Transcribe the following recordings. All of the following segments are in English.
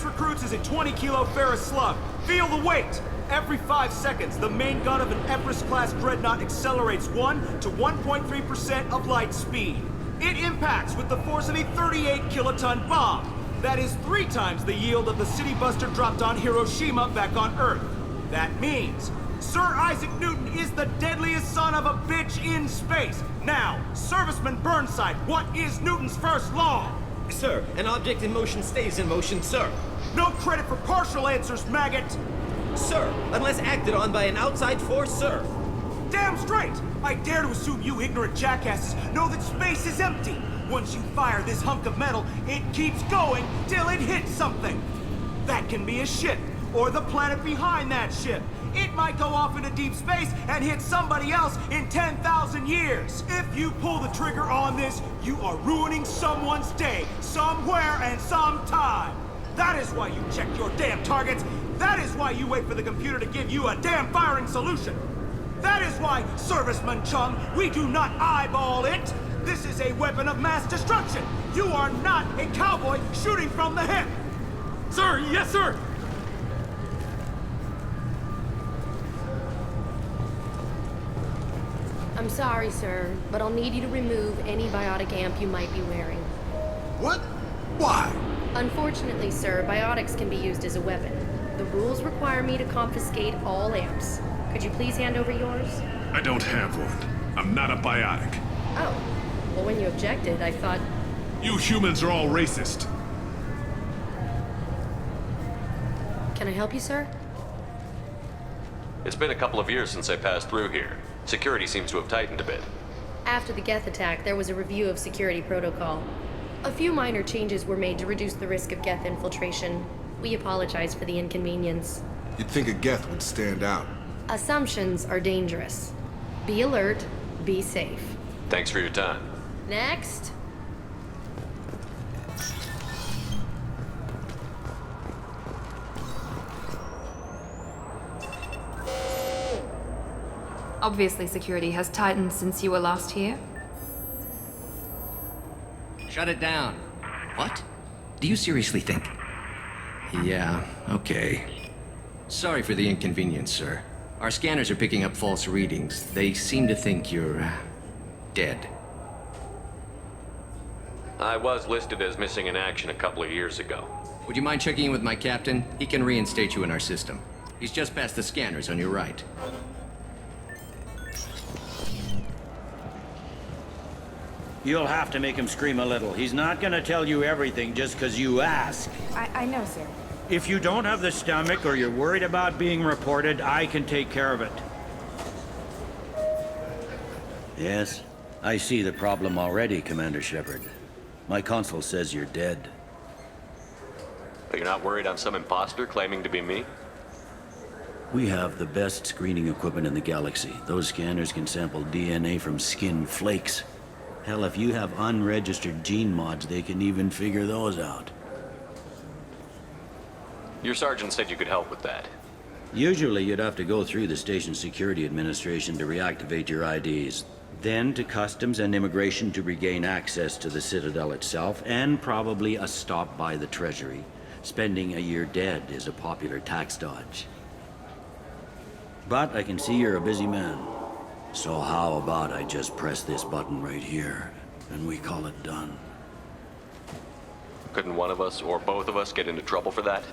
latest recruits is a 20-kilo ferrous slug. Feel the weight! Every 5 seconds, the main gun of an Everest-class dreadnought accelerates 1 to 1.3% of light speed. It impacts with the force of a 38-kiloton bomb. That is 3 times the yield of the city buster dropped on Hiroshima back on Earth. That means Sir Isaac Newton is the deadliest son of a bitch in space. Now, Serviceman Burnside, what is Newton's first law? Sir, an object in motion stays in motion, sir. No credit for partial answers, maggot! Sir, unless acted on by an outside force, sir. Damn straight! I dare to assume you ignorant jackasses know that space is empty. Once you fire this hunk of metal, it keeps going till it hits something. That can be a ship, or the planet behind that ship. It might go off into deep space and hit somebody else in 10,000 years. If you pull the trigger on this, you are ruining someone's day, somewhere and sometime. That is why you check your damn targets. That is why you wait for the computer to give you a damn firing solution. That is why, Serviceman Chung, we do not eyeball it. This is a weapon of mass destruction. You are not a cowboy shooting from the hip. Sir, yes, sir! I'm sorry, sir, but I'll need you to remove any biotic amp you might be wearing. What? Why? Unfortunately, sir, biotics can be used as a weapon. The rules require me to confiscate all amps. Could you please hand over yours? I don't have one. I'm not a biotic. Oh. Well, when you objected, I thought... You humans are all racist. Can I help you, sir? It's been a couple of years since I passed through here. Security seems to have tightened a bit. After the Geth attack, there was a review of security protocol. A few minor changes were made to reduce the risk of Geth infiltration. We apologize for the inconvenience. You'd think a Geth would stand out. Assumptions are dangerous. Be alert, be safe. Thanks for your time. Next. Obviously, security has tightened since you were last here. Shut it down. What? Do you seriously think? Yeah, okay. Sorry for the inconvenience, sir. Our scanners are picking up false readings. They seem to think you're, dead. I was listed as missing in action a couple of years ago. Would you mind checking in with my captain? He can reinstate you in our system. He's just past the scanners on your right. You'll have to make him scream a little. He's not gonna tell you everything just because you ask. I know, sir. If you don't have the stomach or you're worried about being reported, I can take care of it. Yes, I see the problem already, Commander Shepard. My console says you're dead. But you're not worried I'm some imposter claiming to be me? We have the best screening equipment in the galaxy. Those scanners can sample DNA from skin flakes. Hell, if you have unregistered gene mods, they can even figure those out. Your sergeant said you could help with that. Usually you'd have to go through the Station Security Administration to reactivate your IDs. Then to Customs and Immigration to regain access to the Citadel itself, and probably a stop by the Treasury. Spending a year dead is a popular tax dodge. But I can see you're a busy man. So how about I just press this button right here, and we call it done? Couldn't one of us, or both of us, get into trouble for that?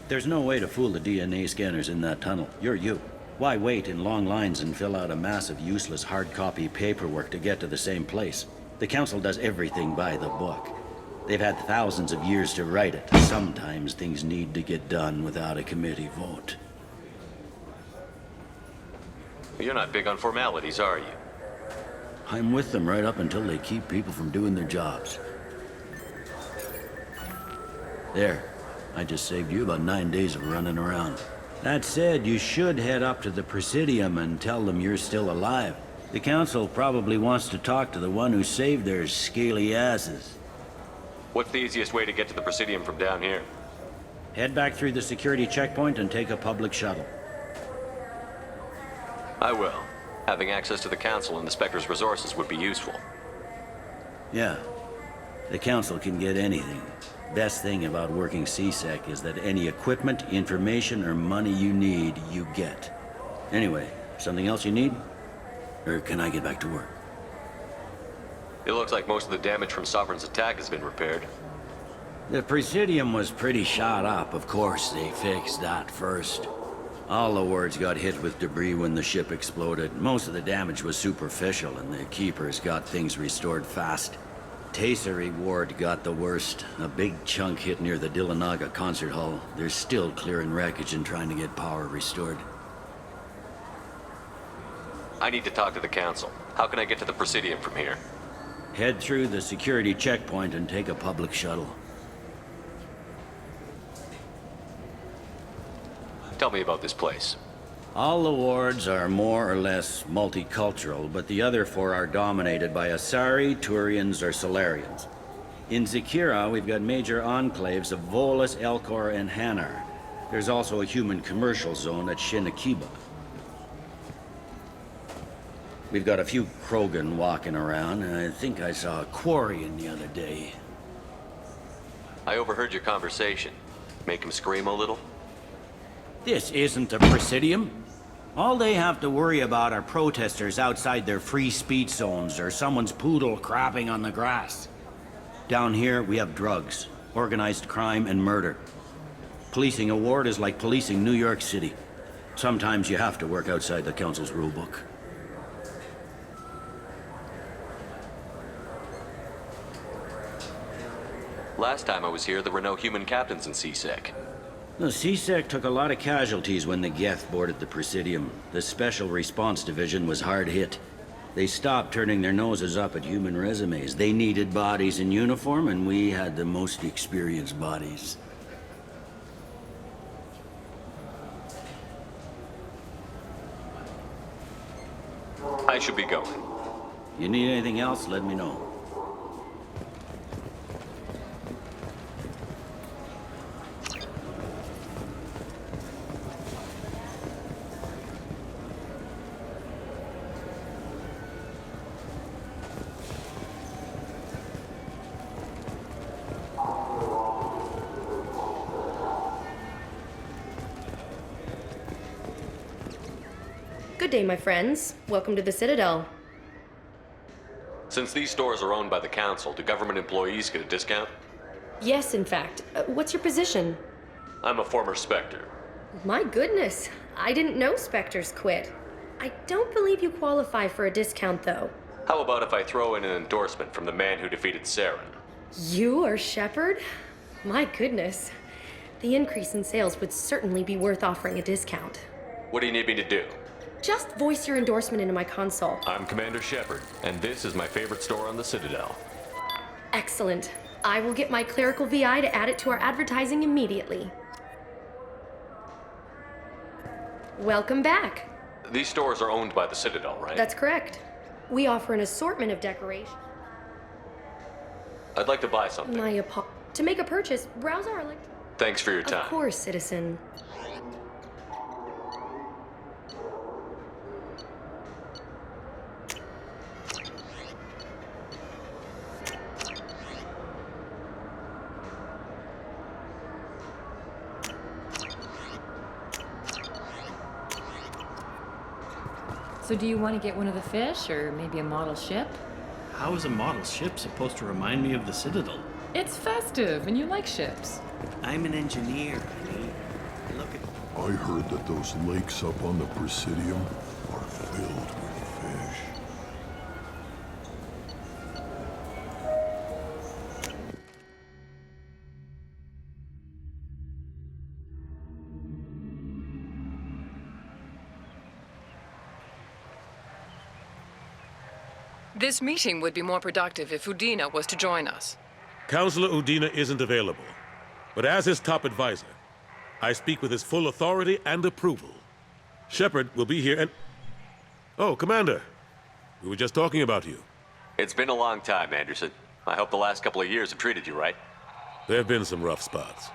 There's no way to fool the DNA scanners in that tunnel. You're you. Why wait in long lines and fill out a massive useless hard copy paperwork to get to the same place? The Council does everything by the book. They've had thousands of years to write it. Sometimes things need to get done without a committee vote. You're not big on formalities, are you? I'm with them right up until they keep people from doing their jobs. There. I just saved you about 9 days of running around. That said, you should head up to the Presidium and tell them you're still alive. The Council probably wants to talk to the one who saved their scaly asses. What's the easiest way to get to the Presidium from down here? Head back through the security checkpoint and take a public shuttle. I will. Having access to the Council and the Spectre's resources would be useful. Yeah. The Council can get anything. Best thing about working CSEC is that any equipment, information, or money you need, you get. Anyway, something else you need? Or can I get back to work? It looks like most of the damage from Sovereign's attack has been repaired. The Presidium was pretty shot up. Of course, they fixed that first. All the wards got hit with debris when the ship exploded. Most of the damage was superficial, and the Keepers got things restored fast. Tasery Ward got the worst. A big chunk hit near the Dillanaga concert hall. They're still clearing wreckage and trying to get power restored. I need to talk to the Council. How can I get to the Presidium from here? Head through the security checkpoint and take a public shuttle. Tell me about this place. All the wards are more or less multicultural, but the other four are dominated by Asari, Turians, or Solarians. In Zakira, we've got major enclaves of Volus, Elcor, and Hanar. There's also a human commercial zone at Shinakiba. We've got a few Krogan walking around, and I think I saw a Quarian the other day. I overheard your conversation. Make him scream a little? This isn't a Presidium. All they have to worry about are protesters outside their free speech zones or someone's poodle crapping on the grass. Down here, we have drugs, organized crime, and murder. Policing a ward is like policing New York City. Sometimes you have to work outside the Council's rulebook. Last time I was here, there were no human captains in CSEC. The CSEC took a lot of casualties when the Geth boarded the Presidium. The Special Response Division was hard hit. They stopped turning their noses up at human resumes. They needed bodies in uniform, and we had the most experienced bodies. I should be going. You need anything else, let me know. Good day, my friends. Welcome to the Citadel. Since these stores are owned by the Council, do government employees get a discount? Yes, in fact. What's your position? I'm a former Spectre. My goodness. I didn't know Spectres quit. I don't believe you qualify for a discount, though. How about if I throw in an endorsement from the man who defeated Saren? You are Shepard? My goodness. The increase in sales would certainly be worth offering a discount. What do you need me to do? Just voice your endorsement into my console. I'm Commander Shepard, and this is my favorite store on the Citadel. Excellent. I will get my clerical VI to add it to our advertising immediately. Welcome back. These stores are owned by the Citadel, right? That's correct. We offer an assortment of decorations. I'd like to buy something. To make a purchase, browse our Thanks for your time. Of course, citizen. So do you want to get one of the fish, or maybe a model ship? How is a model ship supposed to remind me of the Citadel? It's festive, and you like ships. I'm an engineer, honey. Look at... I heard that those lakes up on the Presidium are filled with fish. This meeting would be more productive if Udina was to join us. Councillor Udina isn't available, but as his top advisor, I speak with his full authority and approval. Shepard will be here and... Oh, Commander. We were just talking about you. It's been a long time, Anderson. I hope the last couple of years have treated you right. There have been some rough spots.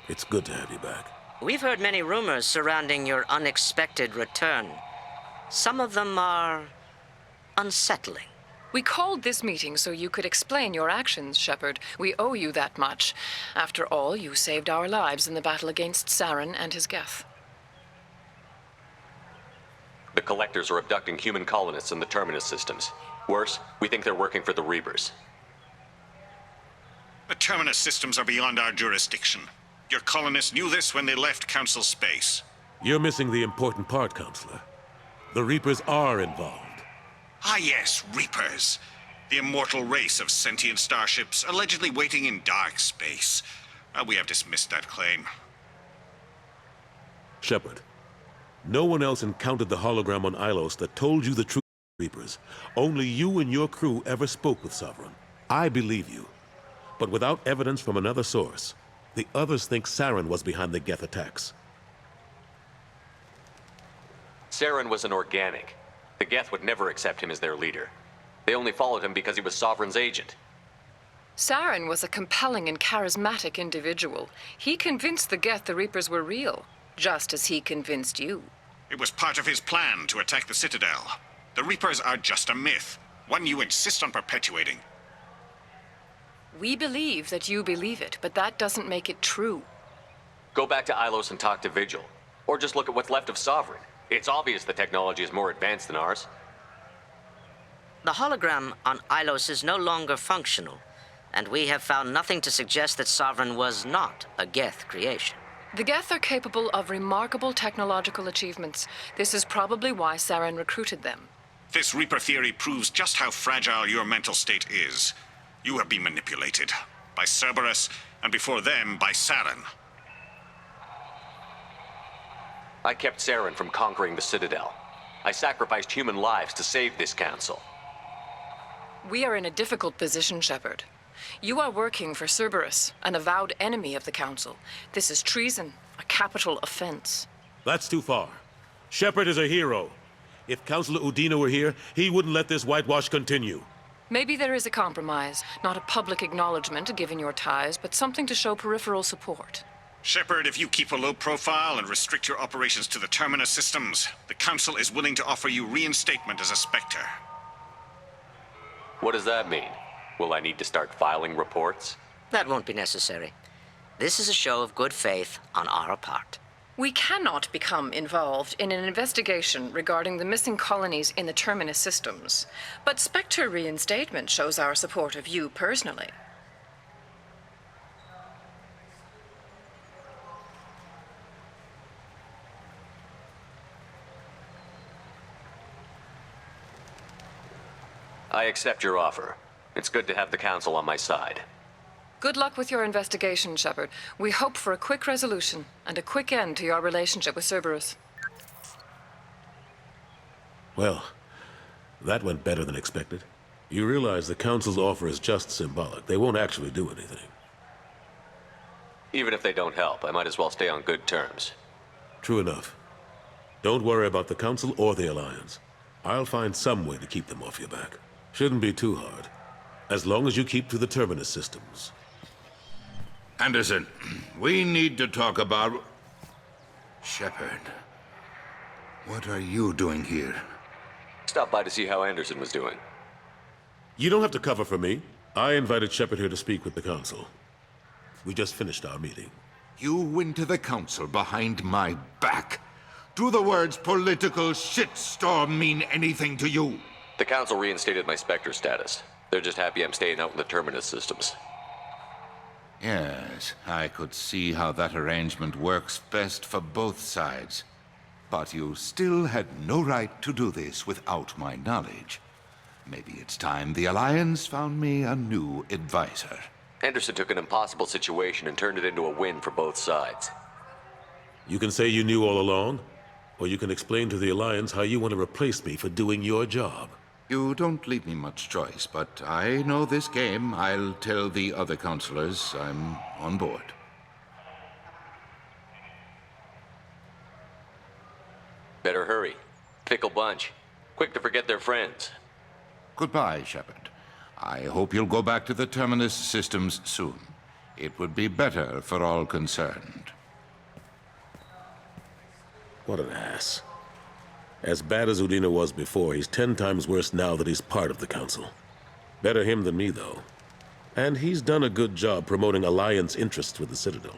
It's good to have you back. We've heard many rumors surrounding your unexpected return. Some of them are unsettling. We called this meeting so you could explain your actions, Shepard. We owe you that much. After all, you saved our lives in the battle against Saren and his Geth. The Collectors are abducting human colonists in the Terminus systems. Worse, we think they're working for the Reapers. The Terminus systems are beyond our jurisdiction. Your colonists knew this when they left Council space. You're missing the important part, Counselor. The Reapers are involved. Ah yes, Reapers. The immortal race of sentient starships allegedly waiting in dark space. We have dismissed that claim. Shepard, no one else encountered the hologram on Ilos that told you the truth, Reapers. Only you and your crew ever spoke with Sovereign. I believe you. But without evidence from another source, the others think Saren was behind the Geth attacks. Saren was an organic. The Geth would never accept him as their leader. They only followed him because he was Sovereign's agent. Saren was a compelling and charismatic individual. He convinced the Geth the Reapers were real, just as he convinced you. It was part of his plan to attack the Citadel. The Reapers are just a myth, one you insist on perpetuating. We believe that you believe it, but that doesn't make it true. Go back to Ilos and talk to Vigil. Or just look at what's left of Sovereign. It's obvious the technology is more advanced than ours. The hologram on Ilos is no longer functional, and we have found nothing to suggest that Sovereign was not a Geth creation. The Geth are capable of remarkable technological achievements. This is probably why Saren recruited them. This Reaper theory proves just how fragile your mental state is. You have been manipulated. By Cerberus, and before them, by Saren. I kept Saren from conquering the Citadel. I sacrificed human lives to save this council. We are in a difficult position, Shepard. You are working for Cerberus, an avowed enemy of the Council. This is treason, a capital offense. That's too far. Shepard is a hero. If Councilor Udina were here, he wouldn't let this whitewash continue. Maybe there is a compromise. Not a public acknowledgement given your ties, but something to show peripheral support. Shepard, if you keep a low profile and restrict your operations to the Terminus systems, the Council is willing to offer you reinstatement as a Spectre. What does that mean? Will I need to start filing reports? That won't be necessary. This is a show of good faith on our part. We cannot become involved in an investigation regarding the missing colonies in the Terminus systems, but Spectre reinstatement shows our support of you personally. I accept your offer. It's good to have the Council on my side. Good luck with your investigation, Shepard. We hope for a quick resolution and a quick end to your relationship with Cerberus. Well, that went better than expected. You realize the Council's offer is just symbolic. They won't actually do anything. Even if they don't help, I might as well stay on good terms. True enough. Don't worry about the Council or the Alliance. I'll find some way to keep them off your back. Shouldn't be too hard. As long as you keep to the Terminus systems. Anderson, we need to talk about... Shepard, what are you doing here? Stop by to see how Anderson was doing. You don't have to cover for me. I invited Shepard here to speak with the Council. We just finished our meeting. You went to the Council behind my back. Do the words political shitstorm mean anything to you? The Council reinstated my Spectre status. They're just happy I'm staying out in the Terminus systems. Yes, I could see how that arrangement works best for both sides. But you still had no right to do this without my knowledge. Maybe it's time the Alliance found me a new advisor. Anderson took an impossible situation and turned it into a win for both sides. You can say you knew all along, or you can explain to the Alliance how you want to replace me for doing your job. You don't leave me much choice, but I know this game. I'll tell the other counselors I'm on board. Better hurry. Fickle bunch. Quick to forget their friends. Goodbye, Shepard. I hope you'll go back to the Terminus systems soon. It would be better for all concerned. What an ass. As bad as Udina was before, he's 10 times worse now that he's part of the Council. Better him than me, though. And he's done a good job promoting Alliance interests with the Citadel.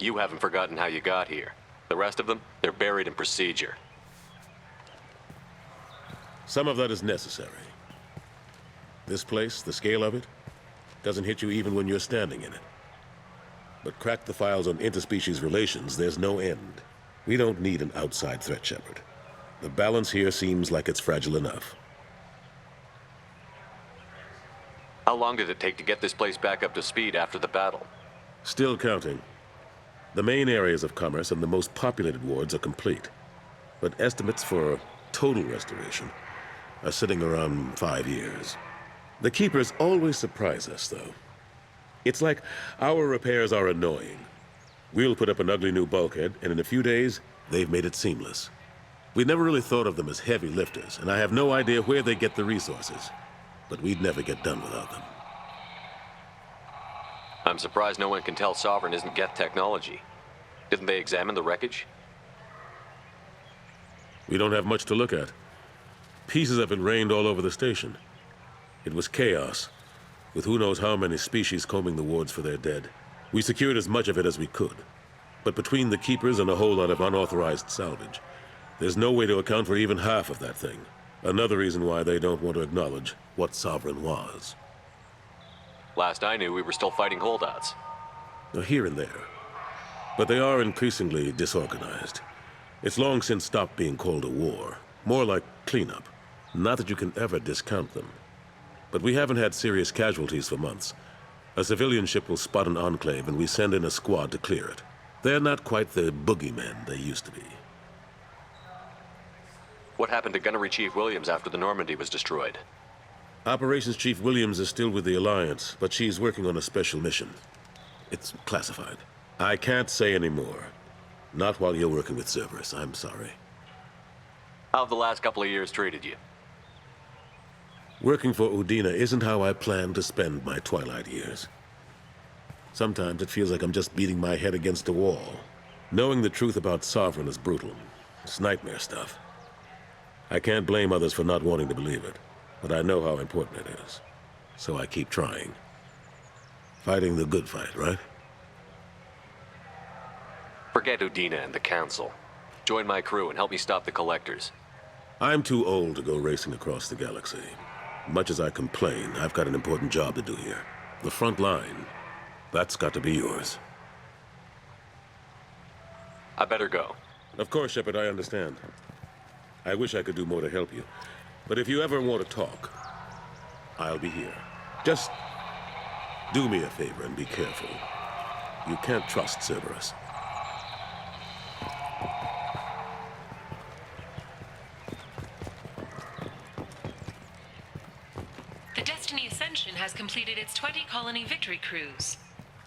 You haven't forgotten how you got here. The rest of them, they're buried in procedure. Some of that is necessary. This place, the scale of it, doesn't hit you even when you're standing in it. But crack the files on interspecies relations, there's no end. We don't need an outside threat, Shepard. The balance here seems like it's fragile enough. How long did it take to get this place back up to speed after the battle? Still counting. The main areas of commerce and the most populated wards are complete. But estimates for total restoration are sitting around 5 years. The Keepers always surprise us, though. It's like our repairs are annoying. We'll put up an ugly new bulkhead, and in a few days, they've made it seamless. We never really thought of them as heavy lifters, and I have no idea where they get the resources. But we'd never get done without them. I'm surprised no one can tell Sovereign isn't Geth technology. Didn't they examine the wreckage? We don't have much to look at. Pieces of it rained all over the station. It was chaos, with who knows how many species combing the wards for their dead. We secured as much of it as we could. But between the Keepers and a whole lot of unauthorized salvage, there's no way to account for even half of that thing. Another reason why they don't want to acknowledge what Sovereign was. Last I knew, we were still fighting holdouts. Here and there. But they are increasingly disorganized. It's long since stopped being called a war. More like cleanup. Not that you can ever discount them. But we haven't had serious casualties for months. A civilian ship will spot an enclave and we send in a squad to clear it. They're not quite the boogeymen they used to be. What happened to Gunnery Chief Williams after the Normandy was destroyed? Operations Chief Williams is still with the Alliance, but she's working on a special mission. It's classified. I can't say any more. Not while you're working with Cerberus, I'm sorry. How have the last couple of years treated you? Working for Udina isn't how I planned to spend my twilight years. Sometimes it feels like I'm just beating my head against a wall. Knowing the truth about Sovereign is brutal. It's nightmare stuff. I can't blame others for not wanting to believe it, but I know how important it is. So I keep trying. Fighting the good fight, right? Forget Udina and the Council. Join my crew and help me stop the Collectors. I'm too old to go racing across the galaxy. Much as I complain, I've got an important job to do here. The front line. That's got to be yours. I better go. Of course, Shepard, I understand. I wish I could do more to help you. But if you ever want to talk, I'll be here. Just do me a favor and be careful. You can't trust Cerberus. The Destiny Ascension has completed its 20-colony victory cruise.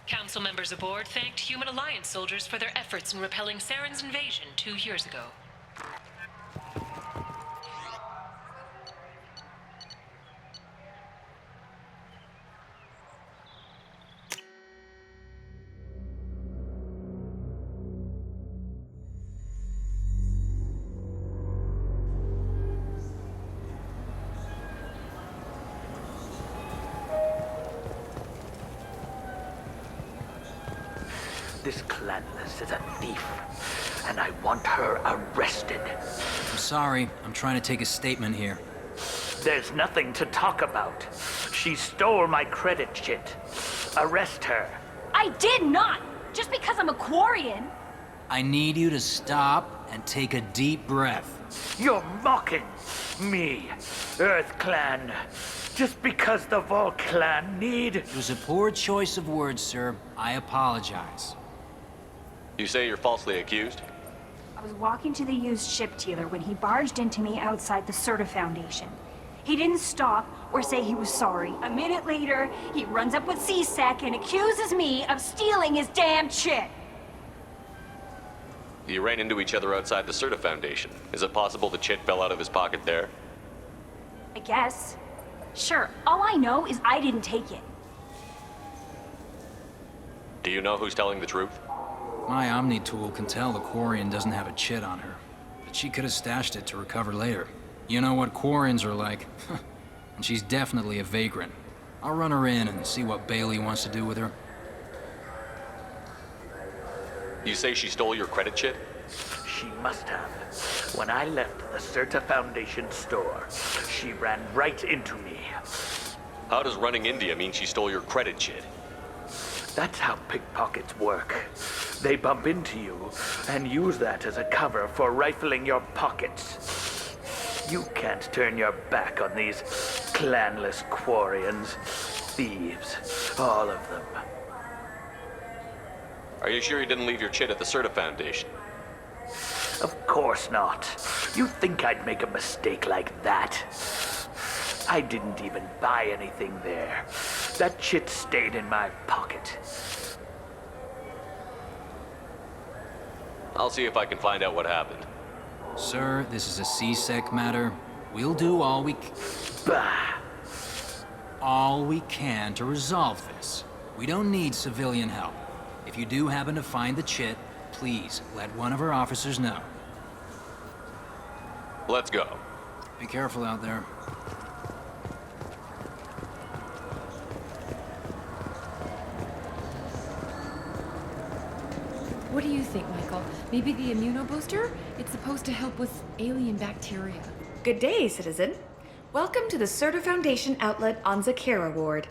Council members aboard thanked Human Alliance soldiers for their efforts in repelling Saren's invasion 2 years ago. This Clanless is a thief, and I want her arrested. I'm sorry. I'm trying to take a statement here. There's nothing to talk about. She stole my credit chit. Arrest her. I did not! Just because I'm a Quarian. I need you to stop and take a deep breath. You're mocking me, Earth Clan. Just because the Vol Clan need... It was a poor choice of words, sir. I apologize. You say you're falsely accused? I was walking to the used ship dealer when he barged into me outside the Serta Foundation. He didn't stop or say he was sorry. A minute later, he runs up with C-Sec and accuses me of stealing his damn chit. You ran into each other outside the Serta Foundation. Is it possible the chit fell out of his pocket there? I guess. Sure, all I know is I didn't take it. Do you know who's telling the truth? My Omni tool can tell the Quarian doesn't have a chit on her. but she could have stashed it to recover later. You know what Quarrens are like. And she's definitely a vagrant. I'll run her in and see what Bailey wants to do with her. You say she stole your credit chit? She must have. When I left the Certa Foundation store, she ran right into me. How does running into you mean she stole your credit chit? That's how pickpockets work. They bump into you and use that as a cover for rifling your pockets. You can't turn your back on these clanless Quarians. Thieves, all of them. Are you sure you didn't leave your chit at the Certa Foundation? Of course not. You think I'd make a mistake like that? I didn't even buy anything there. That chit stayed in my pocket. I'll see if I can find out what happened. Sir, this is a C-Sec matter. We'll do all we can to resolve this. We don't need civilian help. If you do happen to find the chit, please let one of our officers know. Let's go. Be careful out there. What do you think, Michael? Maybe the immunobooster? It's supposed to help with alien bacteria. Good day, citizen. Welcome to the Certa Foundation outlet on Zakera Ward.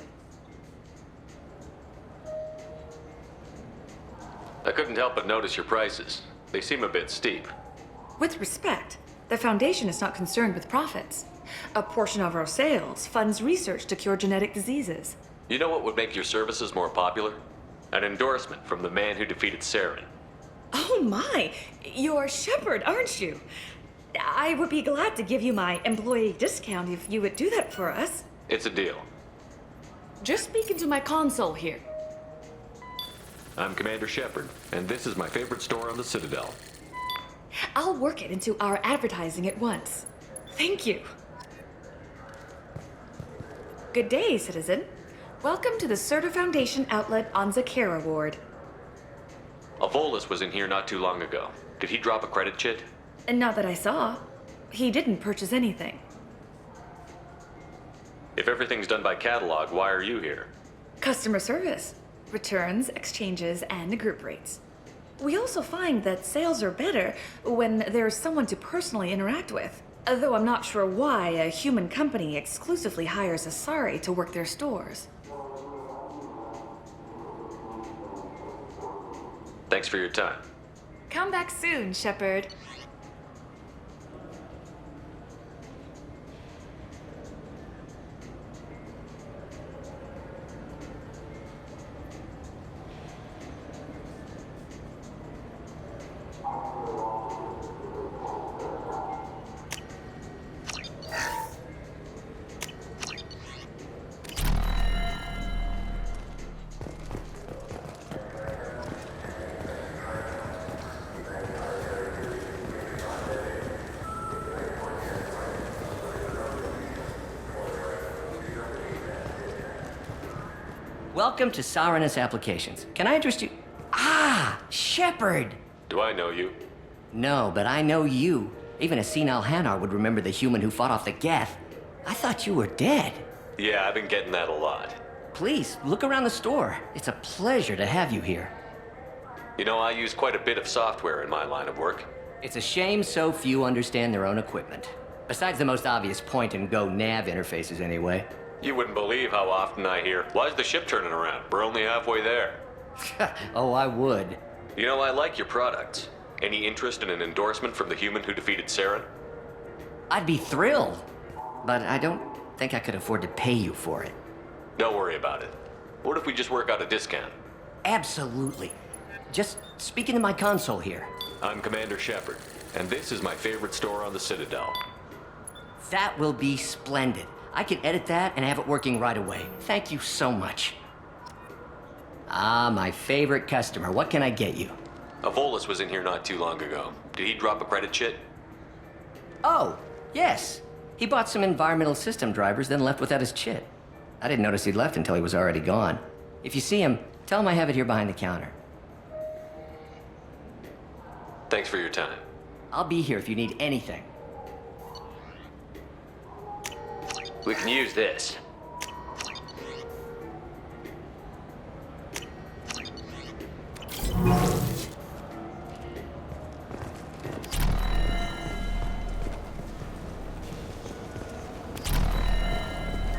I couldn't help but notice your prices. They seem a bit steep. With respect, the Foundation is not concerned with profits. A portion of our sales funds research to cure genetic diseases. You know what would make your services more popular? An endorsement from the man who defeated Saren. Oh my! You're Shepard, aren't you? I would be glad to give you my employee discount if you would do that for us. It's a deal. Just speak into my console here. I'm Commander Shepard, and this is my favorite store on the Citadel. I'll work it into our advertising at once. Thank you. Good day, citizen. Welcome to the Certa Foundation outlet on Zakera Ward. A Volus was in here not too long ago. Did he drop a credit chit? And not that I saw. He didn't purchase anything. If everything's done by catalog, why are you here? Customer service. Returns, exchanges, and group rates. We also find that sales are better when there's someone to personally interact with. Though I'm not sure why a human company exclusively hires Asari to work their stores. Thanks for your time. Come back soon, Shepard. Welcome to Sarenus Applications. Can I interest you? Ah, Shepard! Do I know you? No, but I know you. Even a senile Hanar would remember the human who fought off the Geth. I thought you were dead. Yeah, I've been getting that a lot. Please, look around the store. It's a pleasure to have you here. You know, I use quite a bit of software in my line of work. It's a shame so few understand their own equipment. Besides the most obvious point-and-go nav interfaces, anyway. You wouldn't believe how often I hear, "Why's the ship turning around? We're only halfway there." Oh, I would. You know, I like your products. Any interest in an endorsement from the human who defeated Saren? I'd be thrilled. But I don't think I could afford to pay you for it. Don't worry about it. What if we just work out a discount? Absolutely. Just speak into my console here. I'm Commander Shepard, and this is my favorite store on the Citadel. That will be splendid. I can edit that and have it working right away. Thank you so much. Ah, my favorite customer. What can I get you? A Volus was in here not too long ago. Did he drop a credit chit? Oh, yes. He bought some environmental system drivers, then left without his chit. I didn't notice he'd left until he was already gone. If you see him, tell him I have it here behind the counter. Thanks for your time. I'll be here if you need anything. We can use this.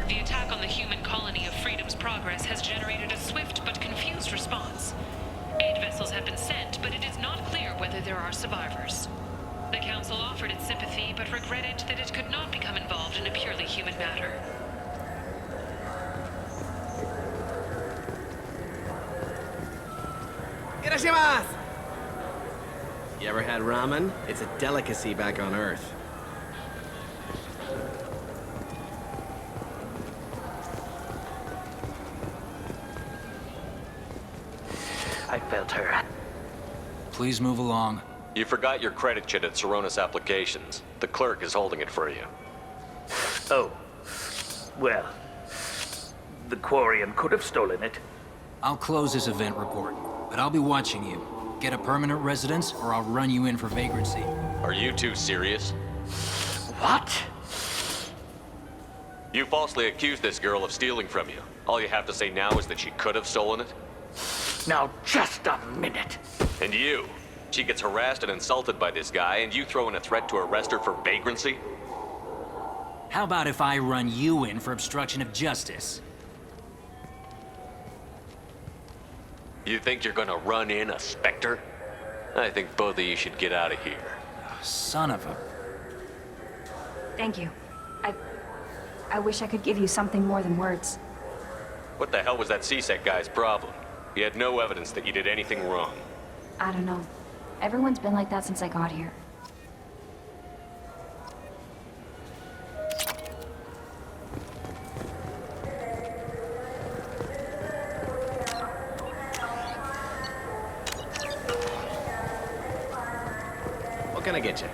The attack on the human colony of Freedom's Progress has generated a swift but confused response. Aid vessels have been sent, but it is not clear whether there are survivors. The Council offered its sympathy, but regretted that it could not become involved in a purely human matter. Irashimasu! You ever had ramen? It's a delicacy back on Earth. I felt her. Please move along. You forgot your credit chit at Saronis Applications. The clerk is holding it for you. Oh. Well, the Quarian could have stolen it. I'll close this event report, but I'll be watching you. Get a permanent residence, or I'll run you in for vagrancy. Are you two serious? What? You falsely accused this girl of stealing from you. All you have to say now is that she could have stolen it? Now, just a minute. And you? She gets harassed and insulted by this guy, and you throw in a threat to arrest her for vagrancy? How about if I run you in for obstruction of justice? You think you're gonna run in a Spectre? I think both of you should get out of here. Son of a... Thank you. I wish I could give you something more than words. What the hell was that CSEC guy's problem? He had no evidence that you did anything wrong. I don't know. Everyone's been like that since I got here. What can I get you?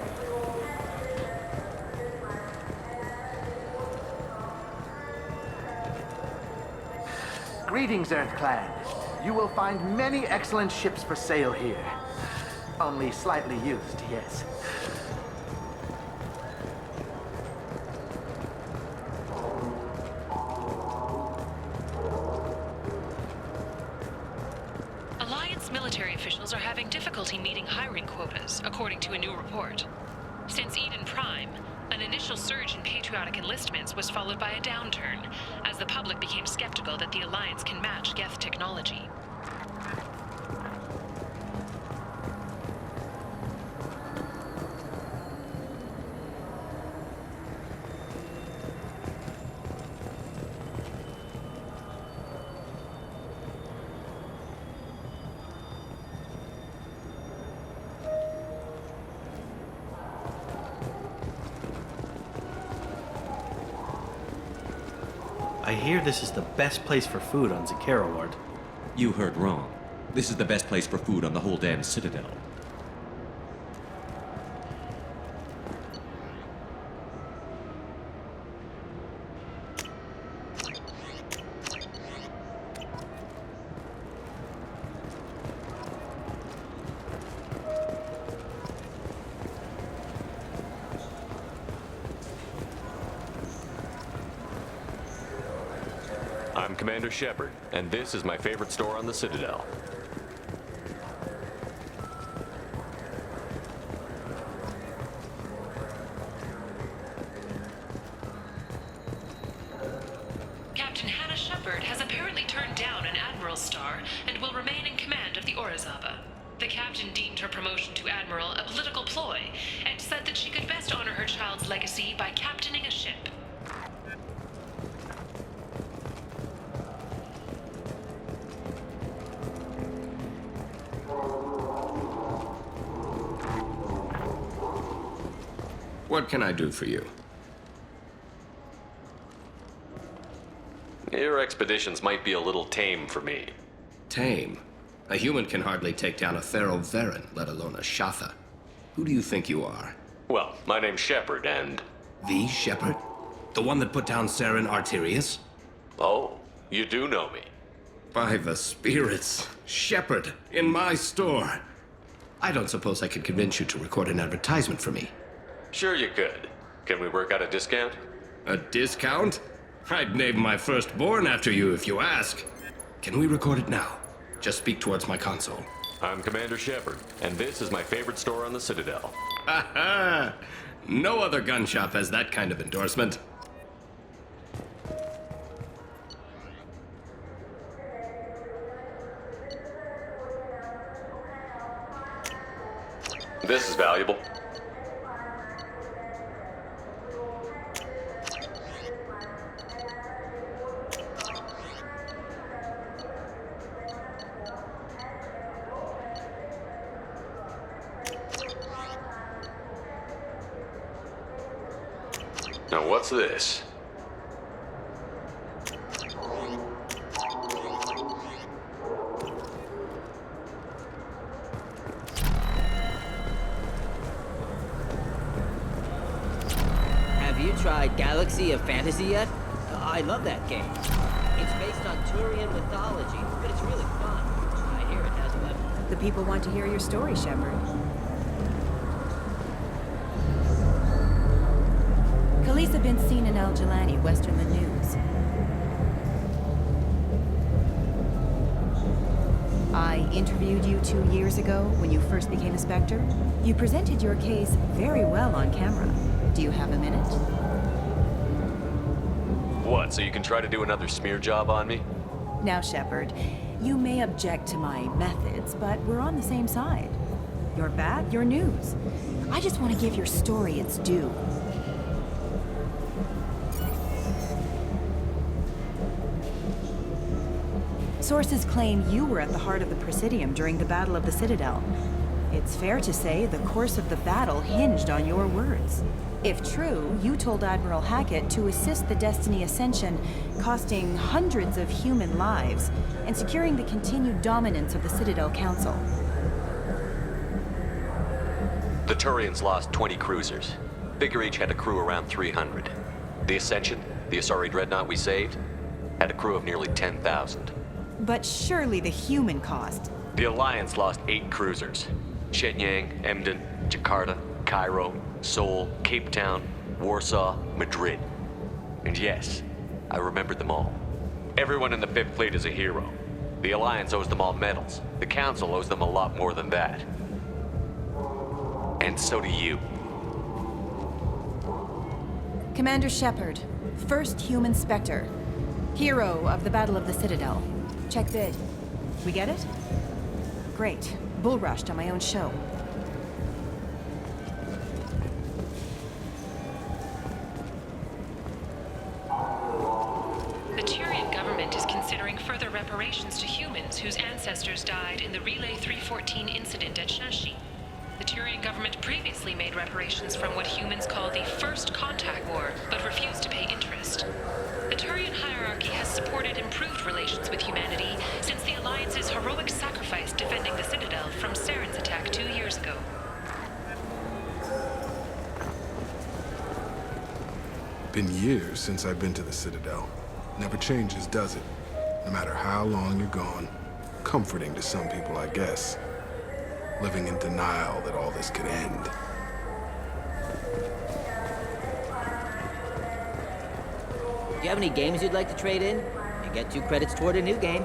Greetings, Earth Clan. You will find many excellent ships for sale here. Only slightly used, yes. Alliance military officials are having difficulty meeting hiring quotas, according to a new report. Since Eden Prime, an initial surge in patriotic enlistments was followed by a downturn, as the public became skeptical that the Alliance can match Geth technology. I hear this is the best place for food on Zakara Ward. You heard wrong. This is the best place for food on the whole damn Citadel. I'm Commander Shepard, and this is my favorite store on the Citadel. Captain Hannah Shepard has apparently turned down an Admiral's star and will remain in command of the Orizaba. The captain deemed her promotion to Admiral a political ploy and said that she could best honor her child's legacy by captaining a ship. What can I do for you? Your expeditions might be a little tame for me. Tame? A human can hardly take down a Theroveran, let alone a Shatha. Who do you think you are? Well, my name's Shepard, and... The Shepard? The one that put down Saren Arterius? Oh, you do know me. By the spirits. Shepard, in my store. I don't suppose I could convince you to record an advertisement for me. Sure you could. Can we work out a discount? A discount? I'd name my firstborn after you if you ask. Can we record it now? Just speak towards my console. I'm Commander Shepard, and this is my favorite store on the Citadel. Ha ha! No other gun shop has that kind of endorsement. This is valuable. Now what's this? Have you tried Galaxy of Fantasy yet? I love that game. It's based on Turian mythology, but it's really fun. I hear it has levels. The people want to hear your story, Shepard. Khaleesa been seen in El Jelani, Westerland News. I interviewed you 2 years ago when you first became a Spectre. You presented your case very well on camera. Do you have a minute? What, so you can try to do another smear job on me? Now, Shepard, you may object to my methods, but we're on the same side. You're bad, you're news. I just want to give your story its due. Sources claim you were at the heart of the Presidium during the Battle of the Citadel. It's fair to say the course of the battle hinged on your words. If true, you told Admiral Hackett to assist the Destiny Ascension, costing hundreds of human lives, and securing the continued dominance of the Citadel Council. The Turians lost 20 cruisers. Figure each had a crew around 300. The Ascension, the Asari dreadnought we saved, had a crew of nearly 10,000. But surely the human cost. The Alliance lost 8 cruisers. Shenyang, Emden, Jakarta, Cairo, Seoul, Cape Town, Warsaw, Madrid. And yes, I remembered them all. Everyone in the Fifth Fleet is a hero. The Alliance owes them all medals. The Council owes them a lot more than that. And so do you. Commander Shepard, first human Spectre. Hero of the Battle of the Citadel. Check bid. We get it? Great. Bull rushed on my own show. The Turian government is considering further reparations to humans whose ancestors died in the Relay 314 incident at Shashi. The Turian government previously made reparations from what humans call the First Contact War, but refused to pay interest. The Turian hierarchy has supported improved relations with humanity since the Alliance's heroic sacrifice defending the Citadel from Saren's attack 2 years ago. Been years since I've been to the Citadel. Never changes, does it? No matter how long you're gone. Comforting to some people, I guess. Living in denial that all this could end. Do you have any games you'd like to trade in? You get 2 credits toward a new game.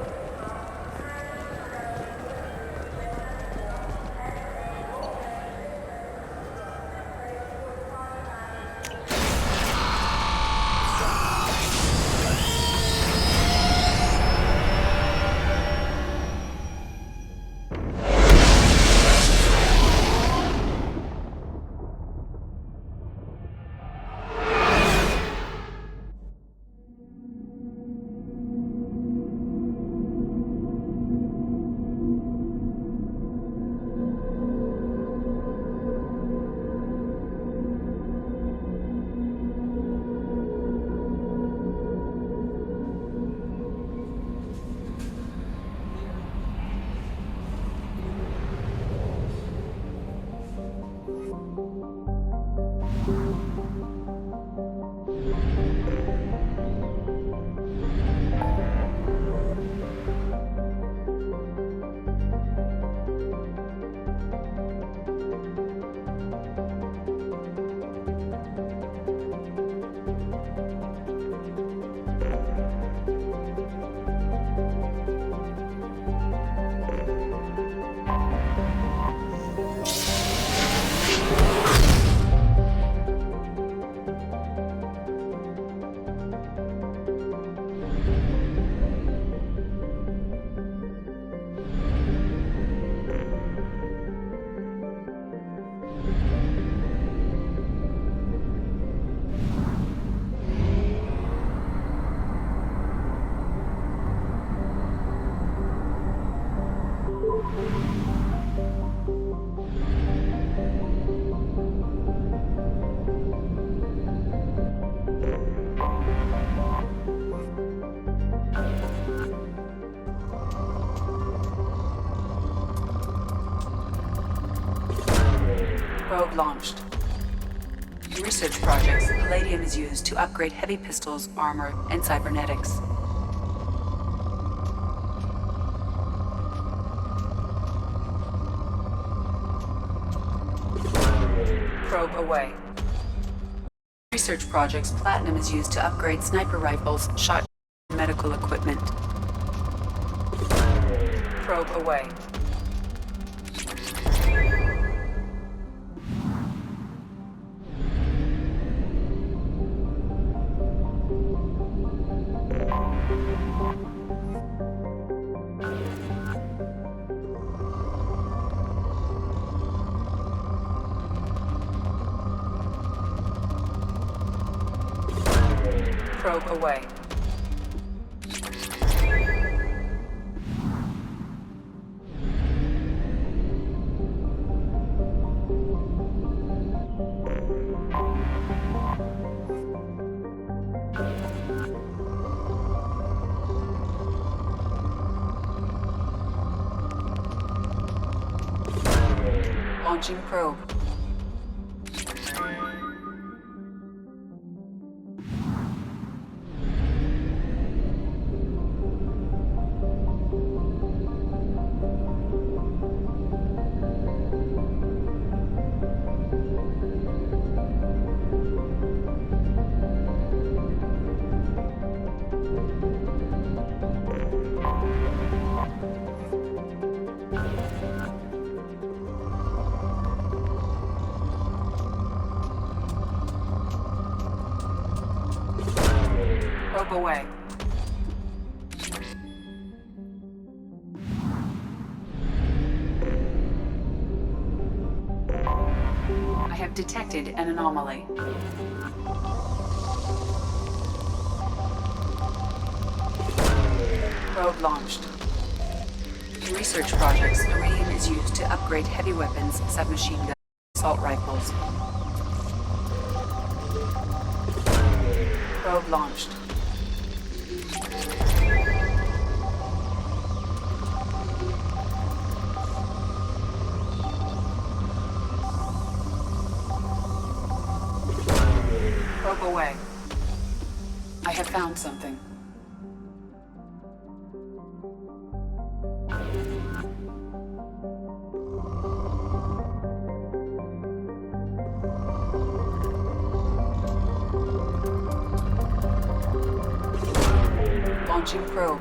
Probe launched. In research projects, palladium is used to upgrade heavy pistols, armor, and cybernetics. Probe away. Research projects, platinum is used to upgrade sniper rifles, shotguns, and medical equipment. Probe away. Probe away. Launching probe. Probe away. I have detected an anomaly. Probe launched. In research projects, iridium is used to upgrade heavy weapons, submachine guns, assault rifles. Probe launched. Probe away. I have found something. Launching probe.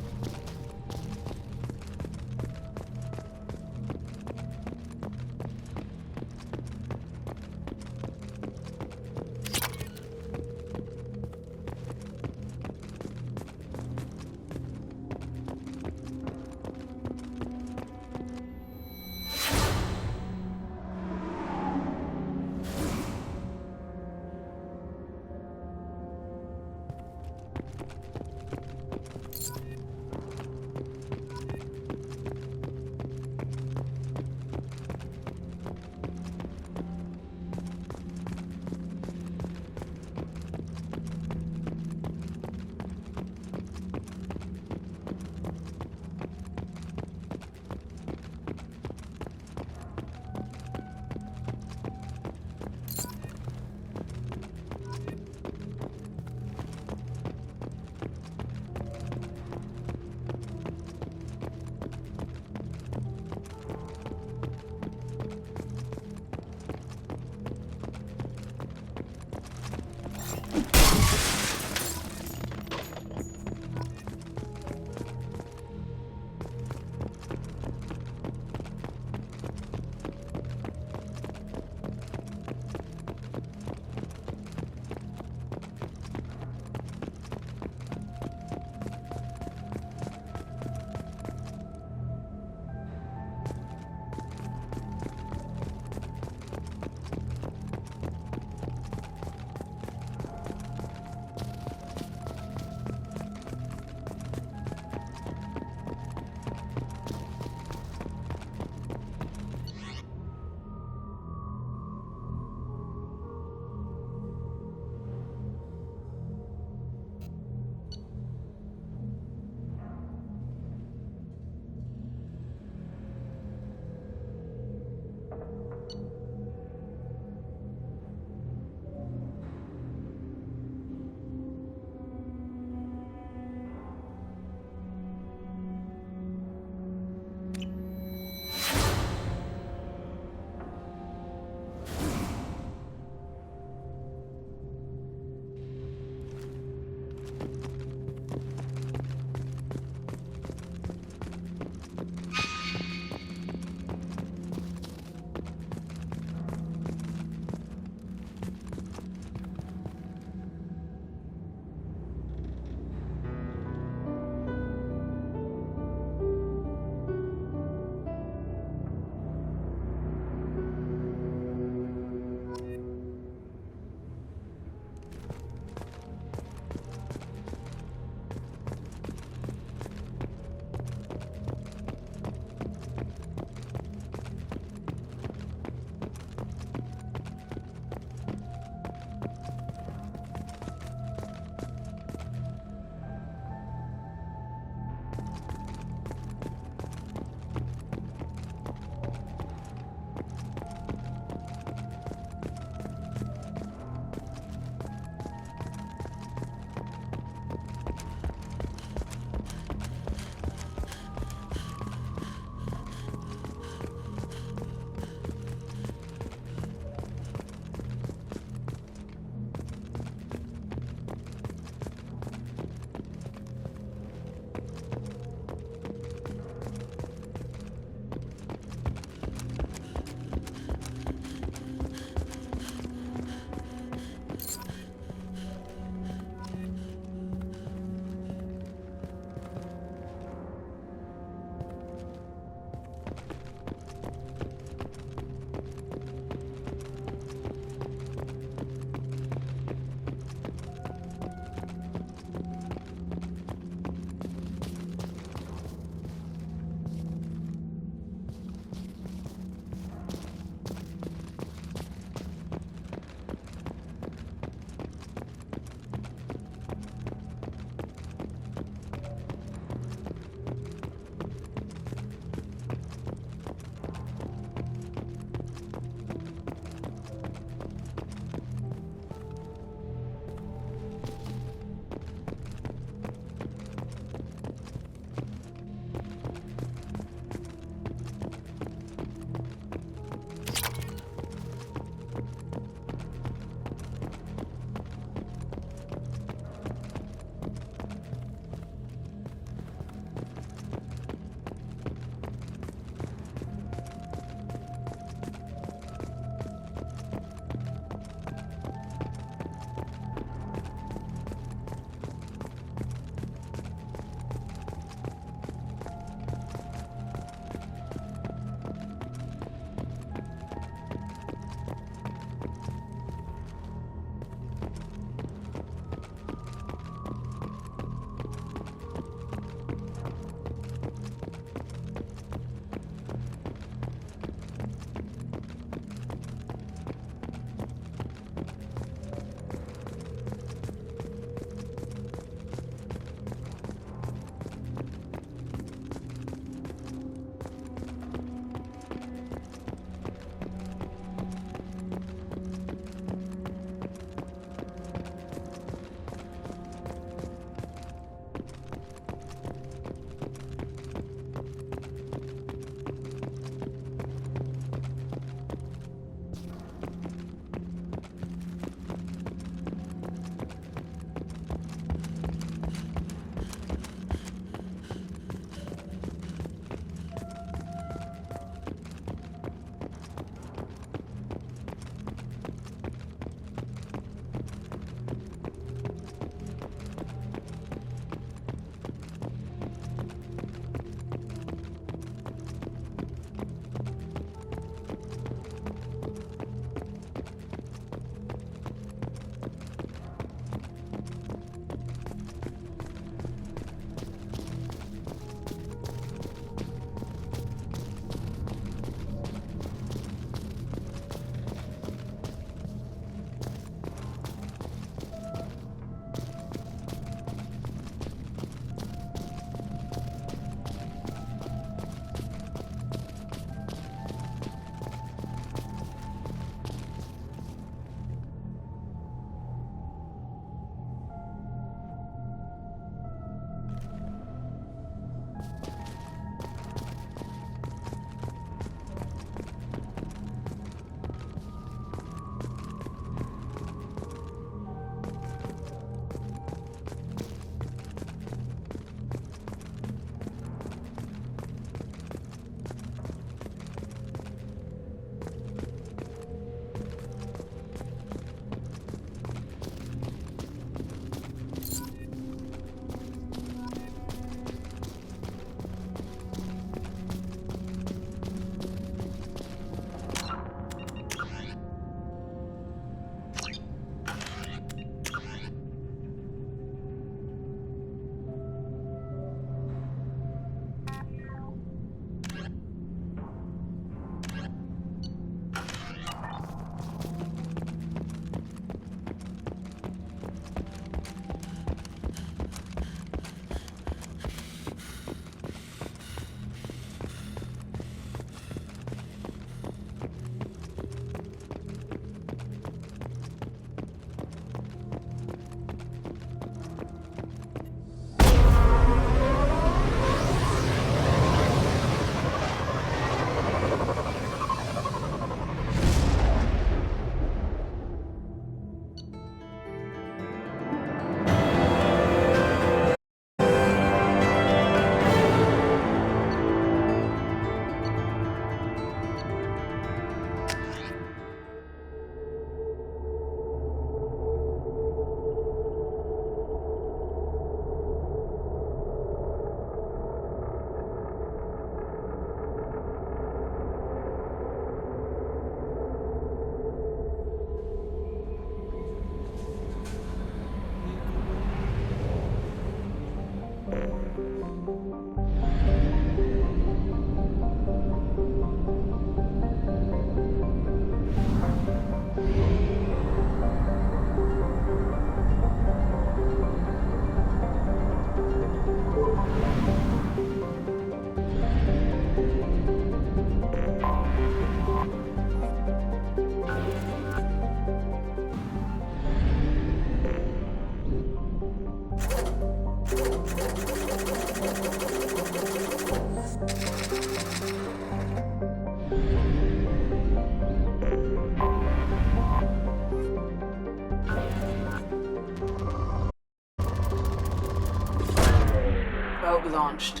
Probe launched.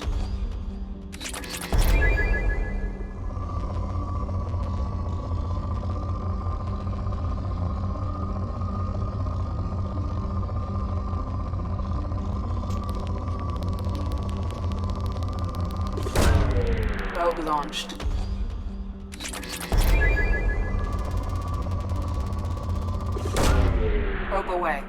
Probe launched. Probe away.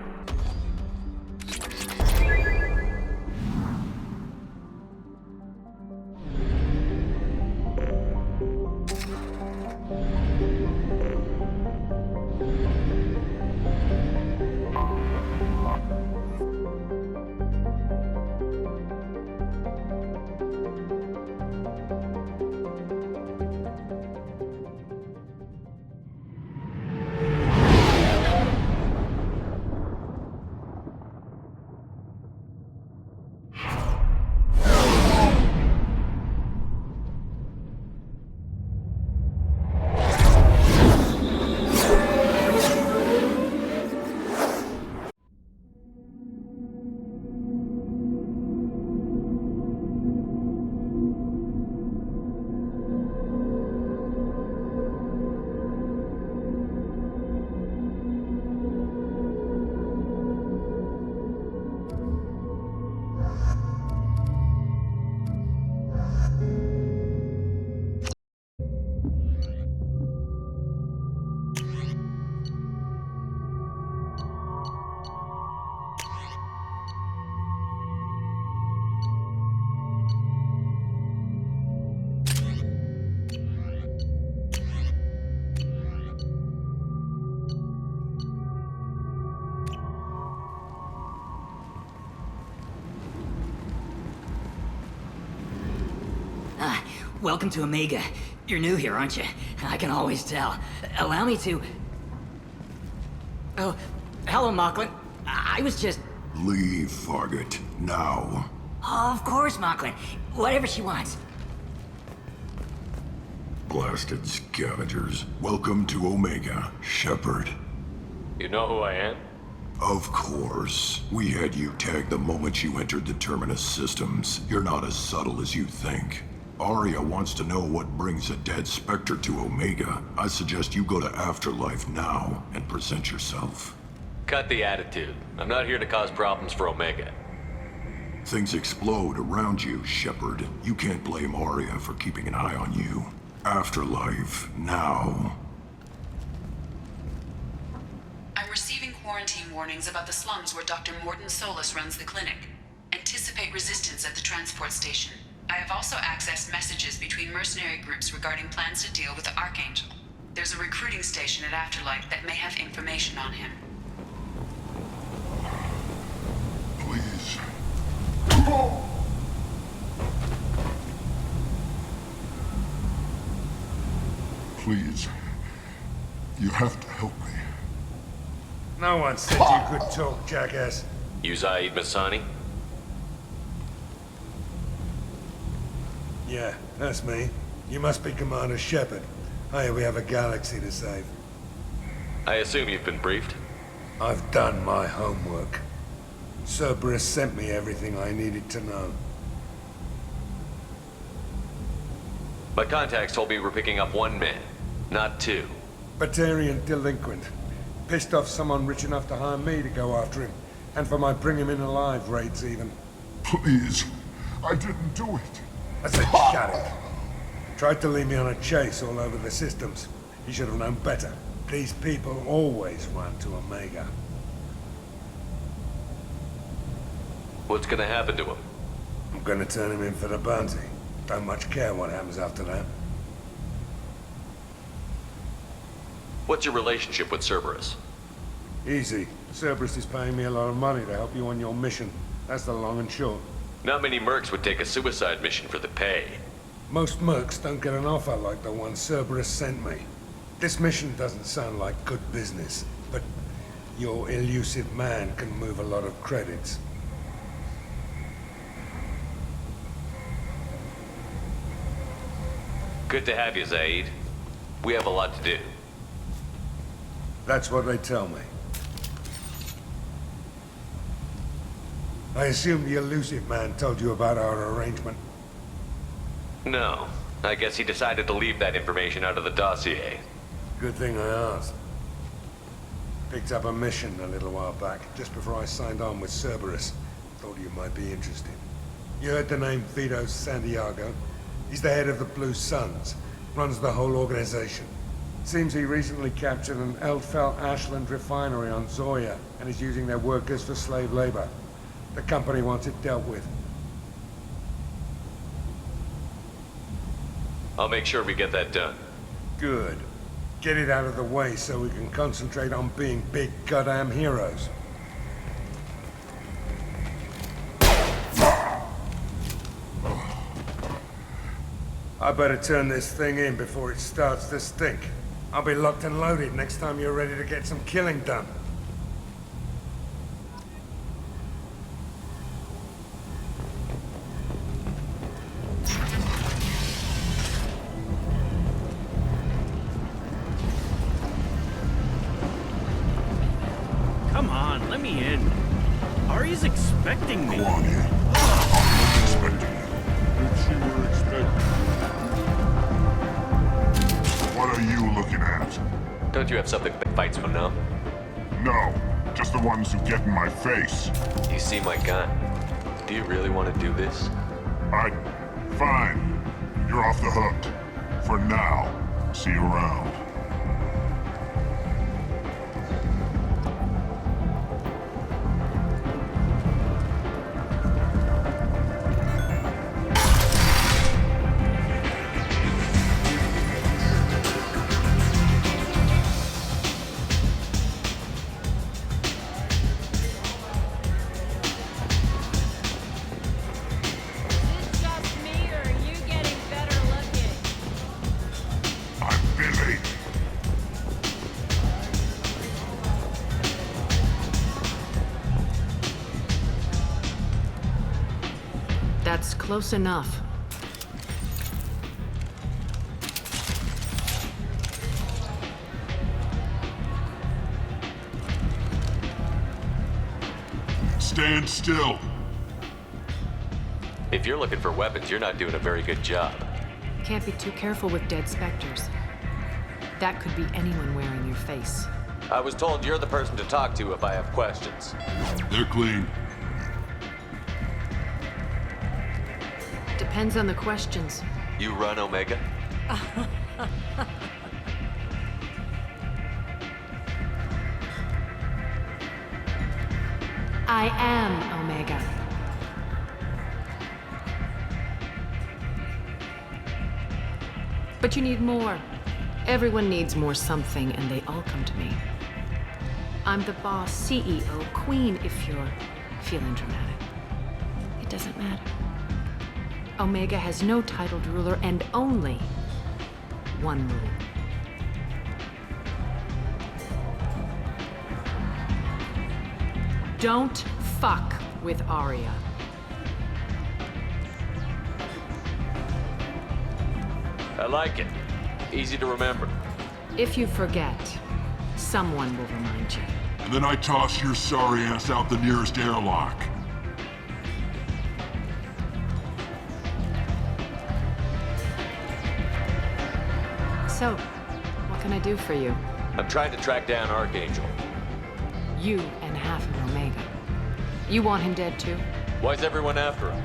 Welcome to Omega. You're new here, aren't you? I can always tell. Allow me to... Oh, hello, Mocklin. I was just... Leave, Fargate. Now. Oh, of course, Mocklin. Whatever she wants. Blasted scavengers. Welcome to Omega, Shepard. You know who I am? Of course. We had you tagged the moment you entered the Terminus systems. You're not as subtle as you think. Arya wants to know what brings a dead Spectre to Omega. I suggest you go to Afterlife now and present yourself. Cut the attitude. I'm not here to cause problems for Omega. Things explode around you, Shepard. You can't blame Arya for keeping an eye on you. Afterlife, now. I'm receiving quarantine warnings about the slums where Dr. Morton Solus runs the clinic. Anticipate resistance at the transport station. I have also accessed messages between mercenary groups regarding plans to deal with the Archangel. There's a recruiting station at Afterlife that may have information on him. Please. Please. You have to help me. No one said you could talk, jackass. You Zaid Masani? Yeah, that's me. You must be Commander Shepard. Hey, we have a galaxy to save. I assume you've been briefed? I've done my homework. Cerberus sent me everything I needed to know. My contacts told me we're picking up one man, not two. Batarian delinquent. Pissed off someone rich enough to hire me to go after him. And for my bring him in alive rates even. Please. I didn't do it. I said shut it. Tried to lead me on a chase all over the systems. He should have known better. These people always run to Omega. What's gonna happen to him? I'm gonna turn him in for the bounty. Don't much care what happens after that. What's your relationship with Cerberus? Easy. Cerberus is paying me a lot of money to help you on your mission. That's the long and short. Not many mercs would take a suicide mission for the pay. Most mercs don't get an offer like the one Cerberus sent me. This mission doesn't sound like good business, but your elusive man can move a lot of credits. Good to have you, Zaid. We have a lot to do. That's what they tell me. I assume the elusive man told you about our arrangement. No. I guess he decided to leave that information out of the dossier. Good thing I asked. Picked up a mission a little while back, just before I signed on with Cerberus. Thought you might be interested. You heard the name Vito Santiago? He's the head of the Blue Suns. Runs the whole organization. Seems he recently captured an Eldfell Ashland refinery on Zoya and is using their workers for slave labor. The company wants it dealt with. I'll make sure we get that done. Good. Get it out of the way so we can concentrate on being big goddamn heroes. I better turn this thing in before it starts to stink. I'll be locked and loaded next time you're ready to get some killing done. Come on, let me in. Ari's expecting me. Go on in. I'm expecting you. What you were expecting? What are you looking at? Don't you have something that fights for now? No, just the ones who get in my face. You see my gun. Do you really want to do this? Fine. You're off the hook. For now. See you around. That's close enough. Stand still. If you're looking for weapons, you're not doing a very good job. Can't be too careful with dead specters. That could be anyone wearing your face. I was told you're the person to talk to if I have questions. They're clean. Depends on the questions. You run Omega? I am Omega. But you need more. Everyone needs more something, and they all come to me. I'm the boss, CEO, queen, if you're feeling dramatic. It doesn't matter. Omega has no titled ruler and only one rule. Don't fuck with Aria. I like it. Easy to remember. If you forget, someone will remind you. And then I toss your sorry ass out the nearest airlock. So, what can I do for you? I'm trying to track down Archangel. You and half of Omega. You want him dead too? Why's everyone after him?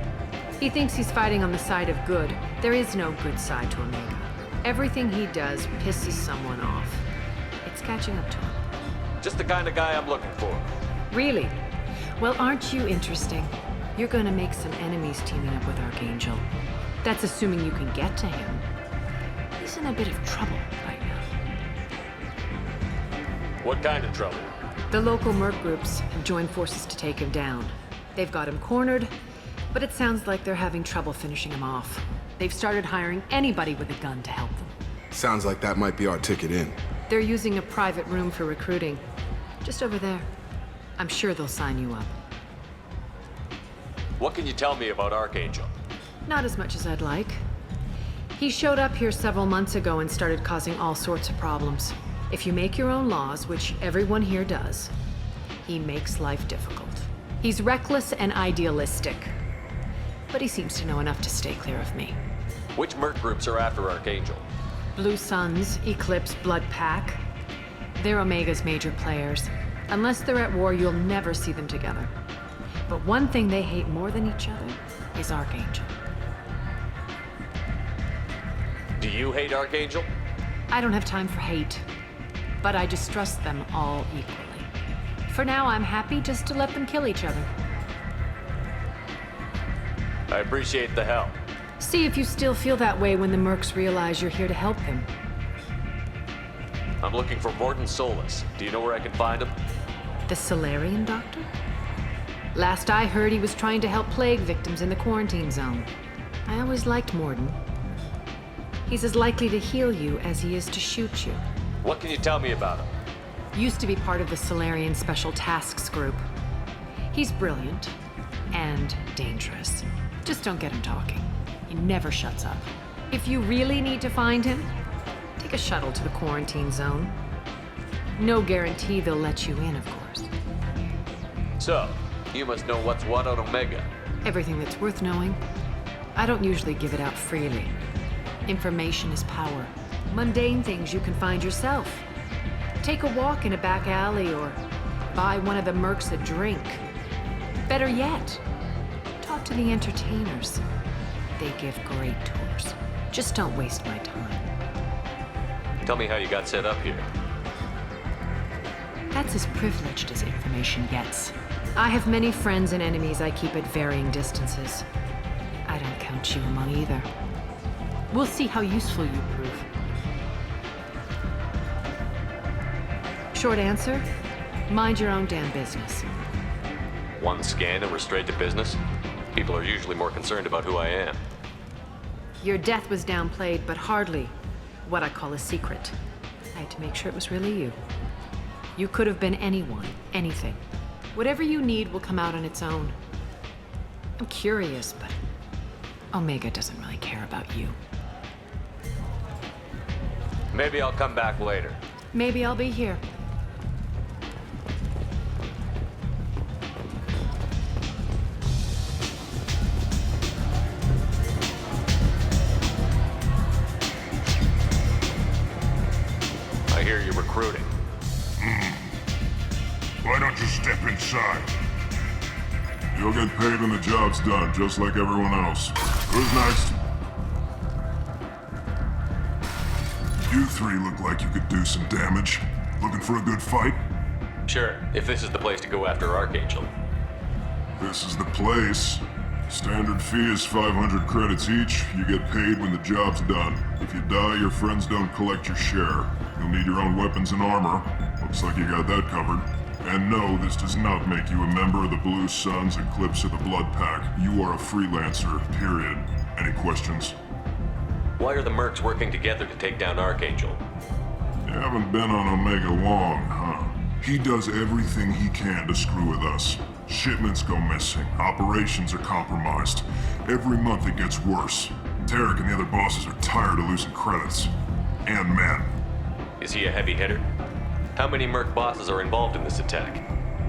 He thinks he's fighting on the side of good. There is no good side to Omega. Everything he does pisses someone off. It's catching up to him. Just the kind of guy I'm looking for. Really? Well, aren't you interesting? You're gonna make some enemies teaming up with Archangel. That's assuming you can get to him. He's in a bit of trouble right now. What kind of trouble? The local merc groups have joined forces to take him down. They've got him cornered, but it sounds like they're having trouble finishing him off. They've started hiring anybody with a gun to help them. Sounds like that might be our ticket in. They're using a private room for recruiting. Just over there. I'm sure they'll sign you up. What can you tell me about Archangel? Not as much as I'd like. He showed up here several months ago and started causing all sorts of problems. If you make your own laws, which everyone here does, he makes life difficult. He's reckless and idealistic, but he seems to know enough to stay clear of me. Which merc groups are after Archangel? Blue Suns, Eclipse, Blood Pack. They're Omega's major players. Unless they're at war, you'll never see them together. But one thing they hate more than each other is Archangel. Do you hate Archangel? I don't have time for hate, but I distrust them all equally. For now, I'm happy just to let them kill each other. I appreciate the help. See if you still feel that way when the mercs realize you're here to help them. I'm looking for Morton Solus. Do you know where I can find him? The Solarian doctor? Last I heard, he was trying to help plague victims in the quarantine zone. I always liked Morden. He's as likely to heal you as he is to shoot you. What can you tell me about him? Used to be part of the Solarian Special Tasks Group. He's brilliant and dangerous. Just don't get him talking. He never shuts up. If you really need to find him, take a shuttle to the quarantine zone. No guarantee they'll let you in, of course. So, you must know what's what on Omega. Everything that's worth knowing. I don't usually give it out freely. Information is power. Mundane things you can find yourself. Take a walk in a back alley or buy one of the mercs a drink. Better yet, talk to the entertainers. They give great tours. Just don't waste my time. Tell me how you got set up here. That's as privileged as information gets. I have many friends and enemies I keep at varying distances. I don't count you among either. We'll see how useful you prove. Short answer, mind your own damn business. One scan and we're straight to business? People are usually more concerned about who I am. Your death was downplayed, but hardly what I call a secret. I had to make sure it was really you. You could have been anyone, anything. Whatever you need will come out on its own. I'm curious, but Omega doesn't really care about you. Maybe I'll come back later. Maybe I'll be here. I hear you're recruiting. Why don't you step inside? You'll get paid when the job's done, just like everyone else. Who's next? You three look like you could do some damage. Looking for a good fight? Sure, if this is the place to go after Archangel. This is the place. Standard fee is 500 credits each. You get paid when the job's done. If you die, your friends don't collect your share. You'll need your own weapons and armor. Looks like you got that covered. And no, this does not make you a member of the Blue Suns, Eclipse, or the Blood Pack. You are a freelancer, period. Any questions? Why are the mercs working together to take down Archangel? You haven't been on Omega long, huh? He does everything he can to screw with us. Shipments go missing. Operations are compromised. Every month it gets worse. Tarek and the other bosses are tired of losing credits. And men. Is he a heavy hitter? How many merc bosses are involved in this attack?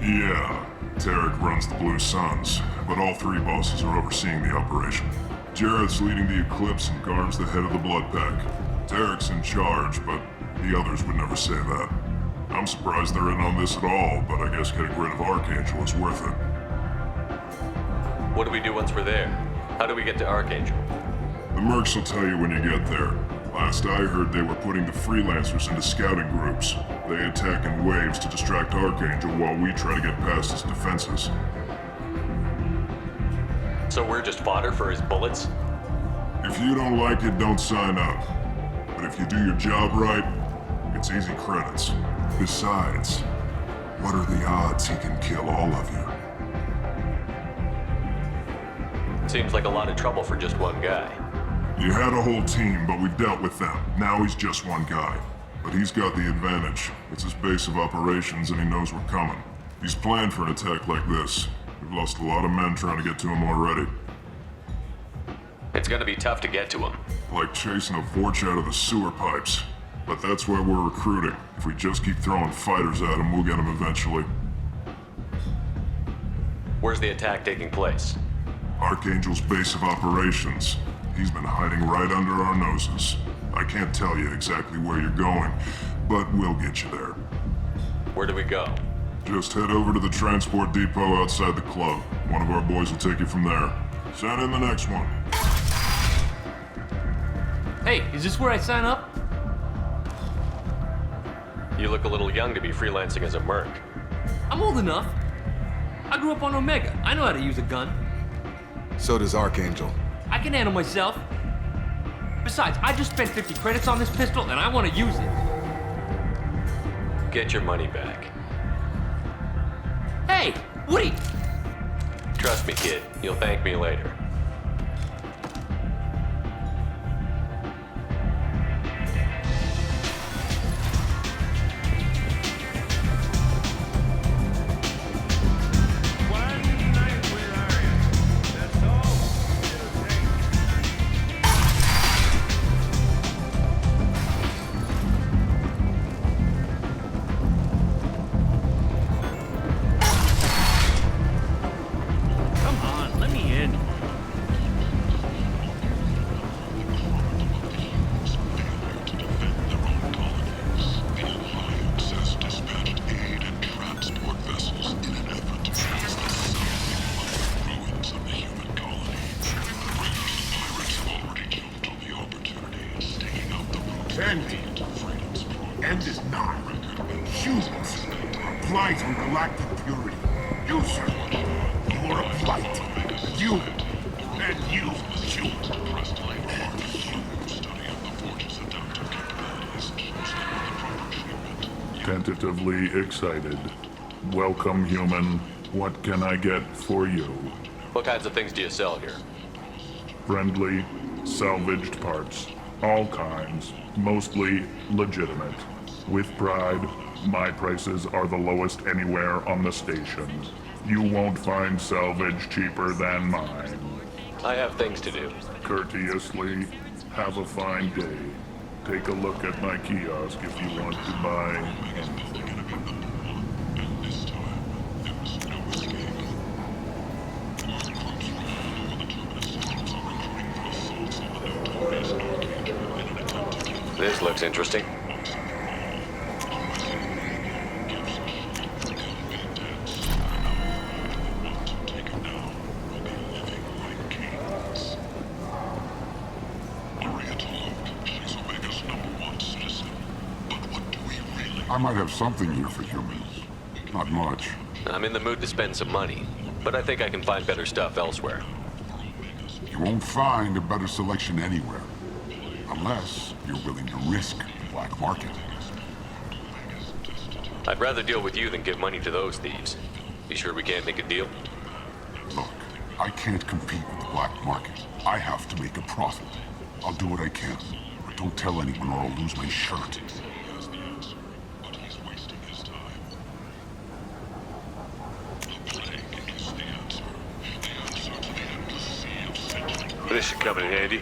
Yeah, Tarek runs the Blue Suns, but all three bosses are overseeing the operation. Jared's leading the Eclipse and Garm's the head of the Blood Pack. Tarek's in charge, but the others would never say that. I'm surprised they're in on this at all, but I guess getting rid of Archangel is worth it. What do we do once we're there? How do we get to Archangel? The mercs will tell you when you get there. Last I heard, they were putting the freelancers into scouting groups. They attack in waves to distract Archangel while we try to get past his defenses. So we're just fodder for his bullets? If you don't like it, don't sign up. But if you do your job right, it's easy credits. Besides, what are the odds he can kill all of you? Seems like a lot of trouble for just one guy. You had a whole team, but we dealt with them. Now he's just one guy. But he's got the advantage. It's his base of operations and he knows we're coming. He's planned for an attack like this. We've lost a lot of men trying to get to him already. It's gonna be tough to get to him. Like chasing a Vorch out of the sewer pipes. But that's why we're recruiting. If we just keep throwing fighters at him, we'll get him eventually. Where's the attack taking place? Archangel's base of operations. He's been hiding right under our noses. I can't tell you exactly where you're going, but we'll get you there. Where do we go? Just head over to the transport depot outside the club. One of our boys will take you from there. Send in the next one. Hey, is this where I sign up? You look a little young to be freelancing as a merc. I'm old enough. I grew up on Omega. I know how to use a gun. So does Archangel. I can handle myself. Besides, I just spent 50 credits on this pistol and I want to use it. Get your money back. Hey, Woody! Trust me, kid. You'll thank me later. End is not. Humans. A blight on galactic purity. You, sir. You are a blight. You. And you. Tentatively excited. Welcome, human. What can I get for you? What kinds of things do you sell here? Friendly, salvaged parts. All kinds. Mostly legitimate. With pride, my prices are the lowest anywhere on the station. You won't find salvage cheaper than mine. I have things to do. Courteously, have a fine day. Take a look at my kiosk if you want to buy anything. This looks interesting. I might have something here for humans. Not much. I'm in the mood to spend some money, but I think I can find better stuff elsewhere. You won't find a better selection anywhere. Unless you're willing to risk the black market. I'd rather deal with you than give money to those thieves. You sure we can't make a deal? Look, I can't compete with the black market. I have to make a profit. I'll do what I can. But don't tell anyone or I'll lose my shirt. This should come in handy.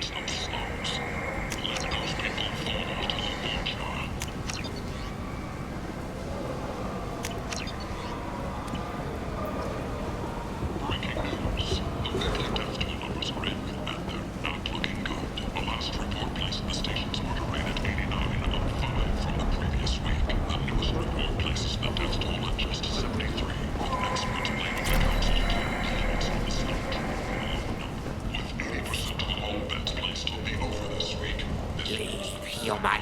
Human,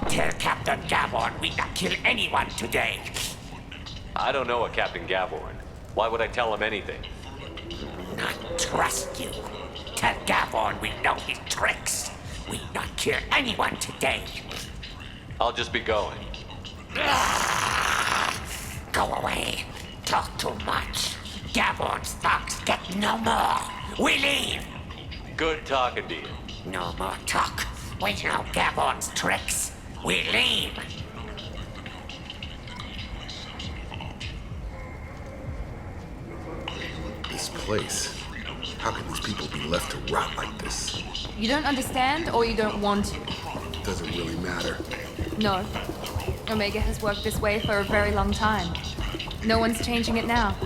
tell Captain Gavorn we not kill anyone today. I don't know a Captain Gavorn. Why would I tell him anything? Not trust you. Tell Gavorn we know his tricks. We not kill anyone today. I'll just be going. Go away. Talk too much. Gavorn's thugs get no more. We leave. Good talking to you. No more talk. We know Gavorn's tricks. We leave. This place. How can these people be left to rot like this? You don't understand or you don't want to? Doesn't really matter. No. Omega has worked this way for a very long time. No one's changing it now.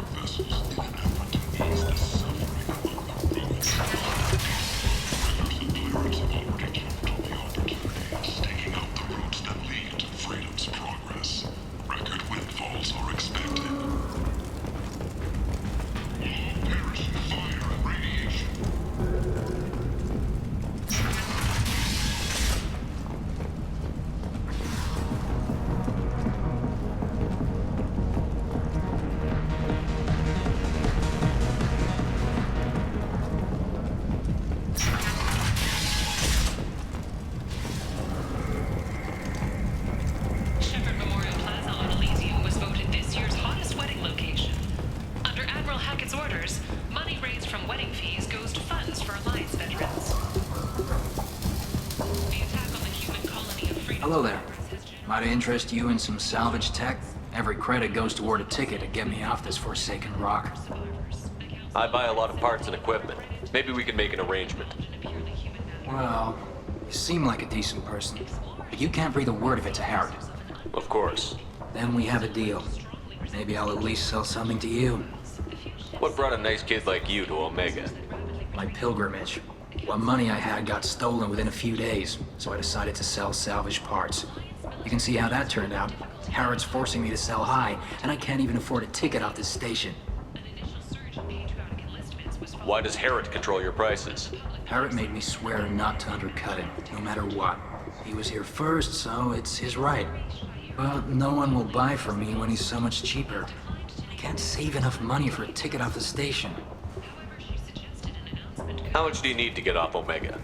Admiral Hackett's orders, money raised from wedding fees goes to funds for Alliance veterans. The attack on the human colony of Freedom... Hello there. Might I interest you in some salvage tech? Every credit goes toward a ticket to get me off this forsaken rock. I buy a lot of parts and equipment. Maybe we can make an arrangement. Well, you seem like a decent person, but you can't breathe a word of it to Harrod. Of course. Then we have a deal. Maybe I'll at least sell something to you. What brought a nice kid like you to Omega? My pilgrimage. What money I had got stolen within a few days, so I decided to sell salvage parts. You can see how that turned out. Harrod's forcing me to sell high, and I can't even afford a ticket off this station. Why does Harrod control your prices? Harrod made me swear not to undercut him, no matter what. He was here first, so it's his right. But no one will buy from me when he's so much cheaper. I can't save enough money for a ticket off the station. How much do you need to get off Omega?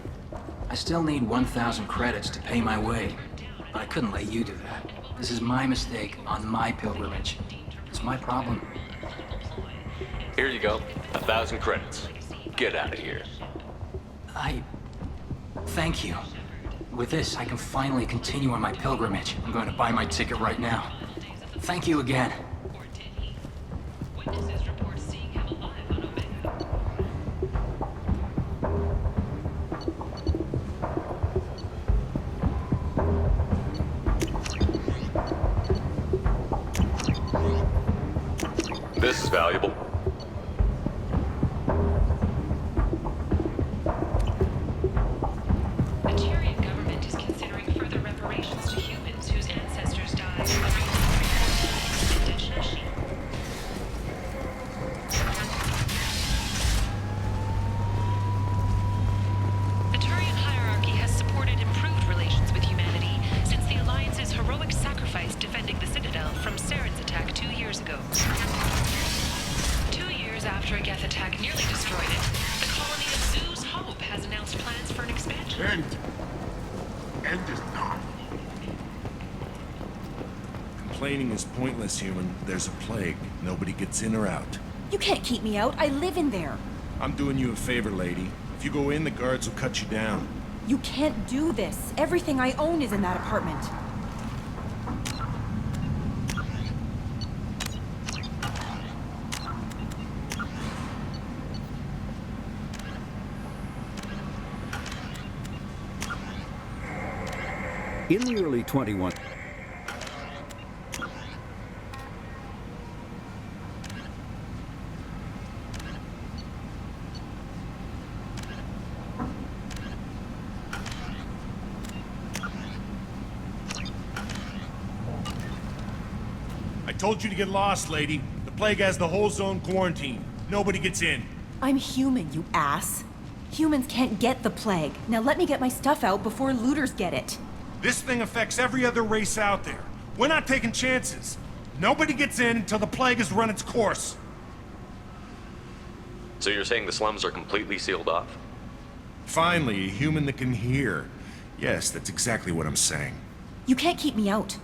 I still need 1,000 credits to pay my way, but I couldn't let you do that. This is my mistake on my pilgrimage. It's my problem. Here you go. 1,000 credits. Get out of here. Thank you. With this, I can finally continue on my pilgrimage. I'm going to buy my ticket right now. Thank you again. This is valuable. Complaining is pointless, human. There's a plague. Nobody gets in or out. You can't keep me out. I live in there. I'm doing you a favor, lady. If you go in, the guards will cut you down. You can't do this. Everything I own is in that apartment. In the early 21... I told you to get lost, lady. The plague has the whole zone quarantined. Nobody gets in. I'm human, you ass. Humans can't get the plague. Now let me get my stuff out before looters get it. This thing affects every other race out there. We're not taking chances. Nobody gets in until the plague has run its course. So you're saying the slums are completely sealed off? Finally, a human that can hear. Yes, that's exactly what I'm saying. You can't keep me out.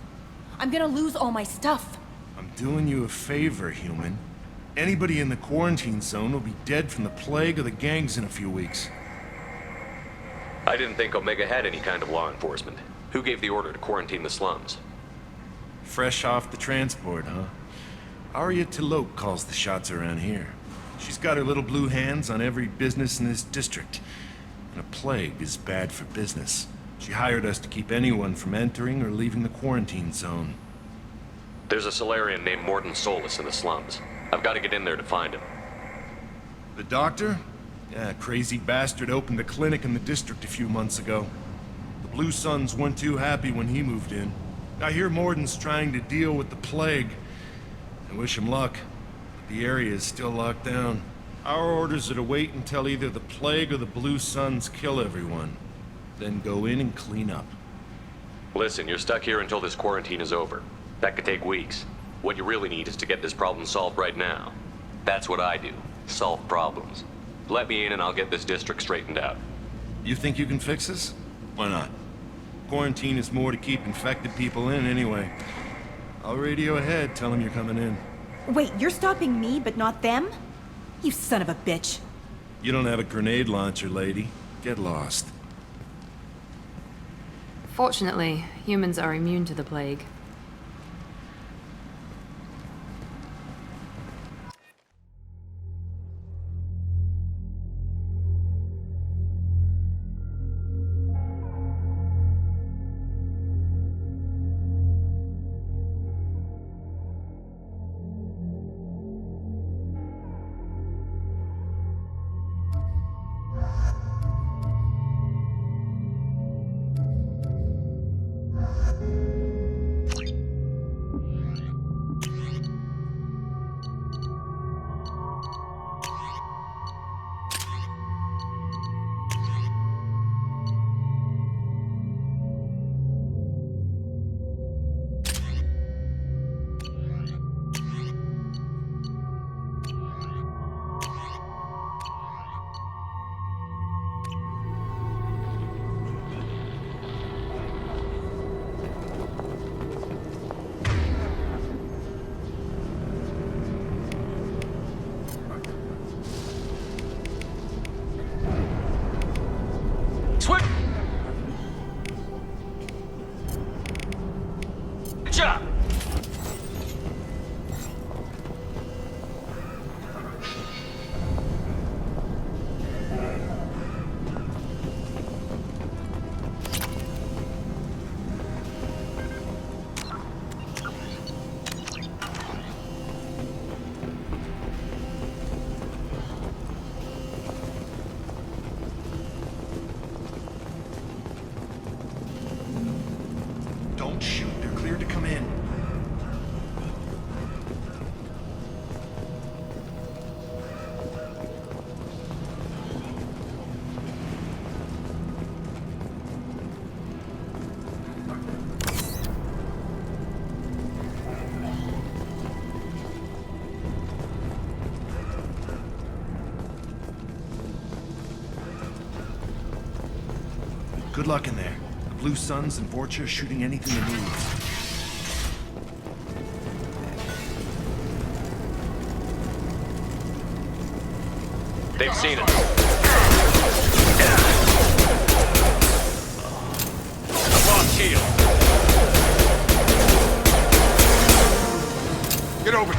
I'm gonna lose all my stuff. I'm doing you a favor, human. Anybody in the quarantine zone will be dead from the plague or the gangs in a few weeks. I didn't think Omega had any kind of law enforcement. Who gave the order to quarantine the slums? Fresh off the transport, huh? Arya Tilok calls the shots around here. She's got her little blue hands on every business in this district. And a plague is bad for business. She hired us to keep anyone from entering or leaving the quarantine zone. There's a Solarian named Morden Solus in the slums. I've got to get in there to find him. The doctor? Yeah, crazy bastard opened a clinic in the district a few months ago. The Blue Suns weren't too happy when he moved in. I hear Morden's trying to deal with the plague. I wish him luck, but the area is still locked down. Our orders are to wait until either the plague or the Blue Suns kill everyone. Then go in and clean up. Listen, you're stuck here until this quarantine is over. That could take weeks. What you really need is to get this problem solved right now. That's what I do. Solve problems. Let me in and I'll get this district straightened out. You think you can fix this? Why not? Quarantine is more to keep infected people in anyway. I'll radio ahead, tell them you're coming in. Wait, you're stopping me, but not them? You son of a bitch. You don't have a grenade launcher, lady. Get lost. Fortunately, humans are immune to the plague. Don't shoot. They're cleared to come in. Good luck in there. The Blue Suns and Vorcha shooting anything that moves. They've seen it. I've lost shield. Get over.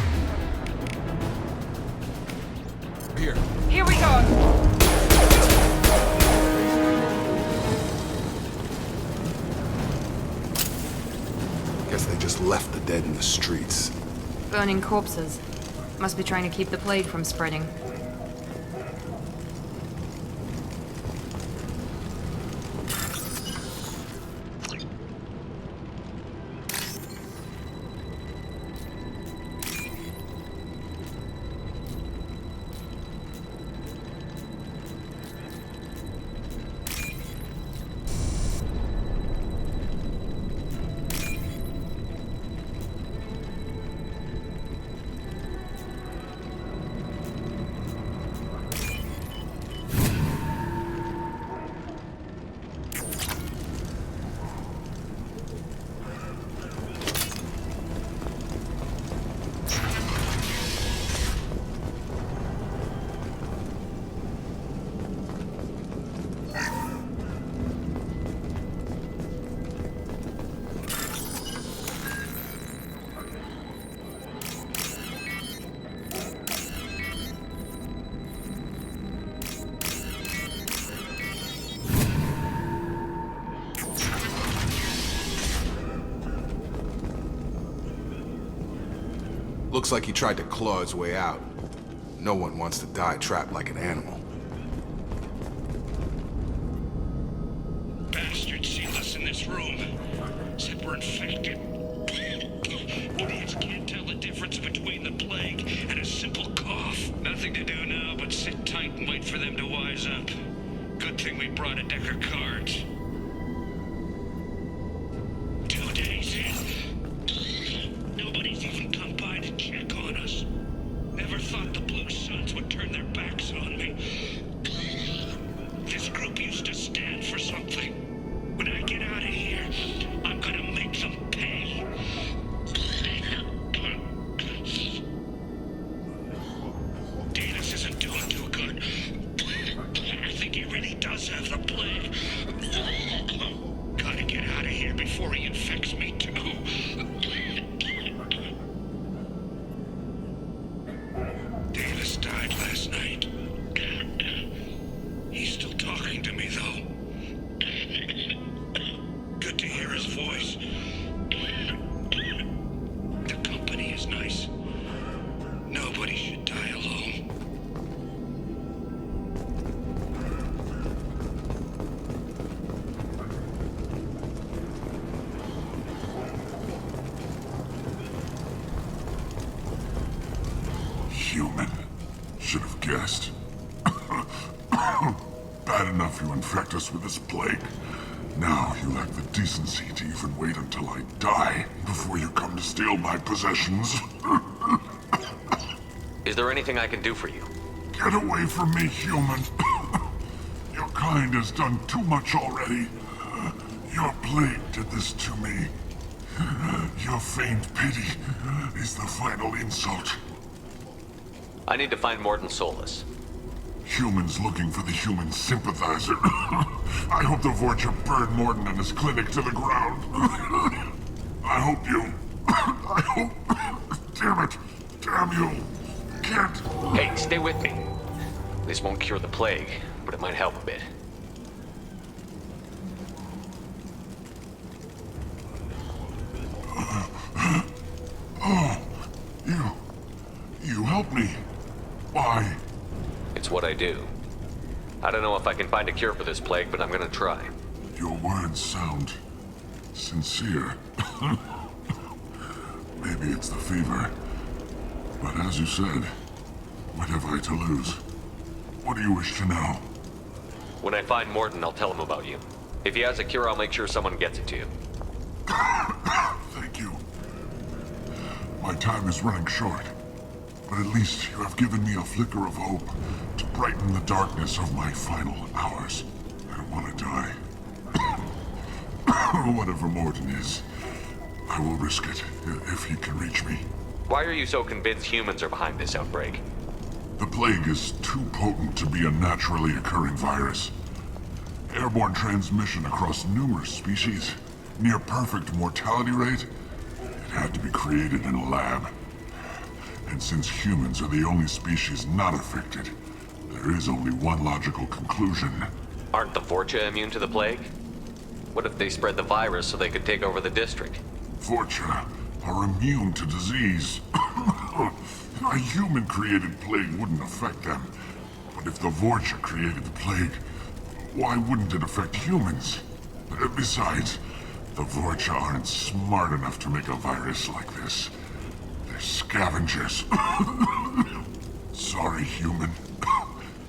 Here. Here we go. Guess they just left the dead in the streets. Burning corpses. Must be trying to keep the plague from spreading. Looks like he tried to claw his way out. No one wants to die trapped like an animal. Bastards sealed us in this room. Said we're infected. Idiots can't tell the difference between the plague and a simple cough. Nothing to do now but sit tight and wait for them to wise up. Good thing we brought a deck of cards. 2 days in. Nobody's even come by to check on us. Never thought the Blue Suns would turn their backs on me. This group used to stand for something. When I get out of here, I'm gonna make them pay. Davis isn't should have guessed. Bad enough you infect us with this plague. Now you lack the decency to even wait until I die before you come to steal my possessions. Is there anything I can do for you? Get away from me, human. Your kind has done too much already. Your plague did this to me. Your feigned pity is the final insult. I need to find Morton Solus. Humans looking for the human sympathizer. I hope the Vorcha burned Morton and his clinic to the ground. I hope you... I hope... Damn it. Damn you. Can't... Hey, stay with me. This won't cure the plague, but it might help a bit. Oh, you helped me. Why? It's what I do. I don't know if I can find a cure for this plague, but I'm gonna try. Your words sound sincere. Maybe it's the fever. But as you said, what have I to lose? What do you wish to know? When I find Morton, I'll tell him about you. If he has a cure, I'll make sure someone gets it to you. Thank you. My time is running short, but at least you have given me a flicker of hope to brighten the darkness of my final hours. I don't want to die. Whatever Morton is, I will risk it if he can reach me. Why are you so convinced humans are behind this outbreak? The plague is too potent to be a naturally occurring virus. Airborne transmission across numerous species, near perfect mortality rate. It had to be created in a lab. And since humans are the only species not affected, there is only one logical conclusion. Aren't the Vorcha immune to the plague? What if they spread the virus so they could take over the district? Vorcha are immune to disease. A human-created plague wouldn't affect them. But if the Vorcha created the plague, why wouldn't it affect humans? Besides, the Vorcha aren't smart enough to make a virus like this. They're scavengers. Sorry, human.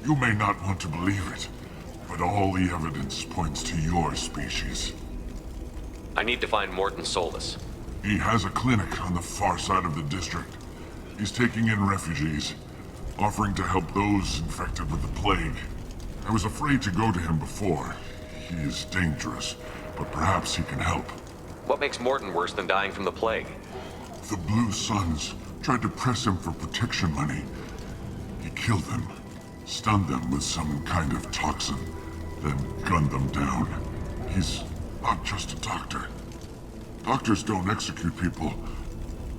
You may not want to believe it, but all the evidence points to your species. I need to find Morton Solus. He has a clinic on the far side of the district. He's taking in refugees, offering to help those infected with the plague. I was afraid to go to him before. He is dangerous, but perhaps he can help. What makes Morton worse than dying from the plague? The Blue Suns tried to press him for protection money. He killed them, stunned them with some kind of toxin, then gunned them down. He's not just a doctor. Doctors don't execute people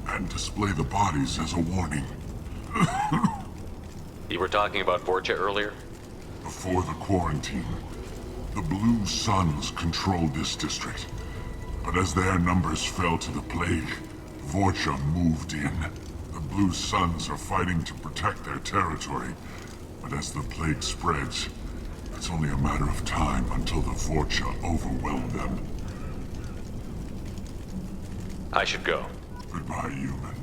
and display the bodies as a warning. You were talking about Vorcha earlier? Before the quarantine, the Blue Suns controlled this district. But as their numbers fell to the plague, Vorcha moved in. The Blue Suns are fighting to protect their territory. But as the plague spreads, it's only a matter of time until the Vorcha overwhelm them. I should go. Goodbye, human.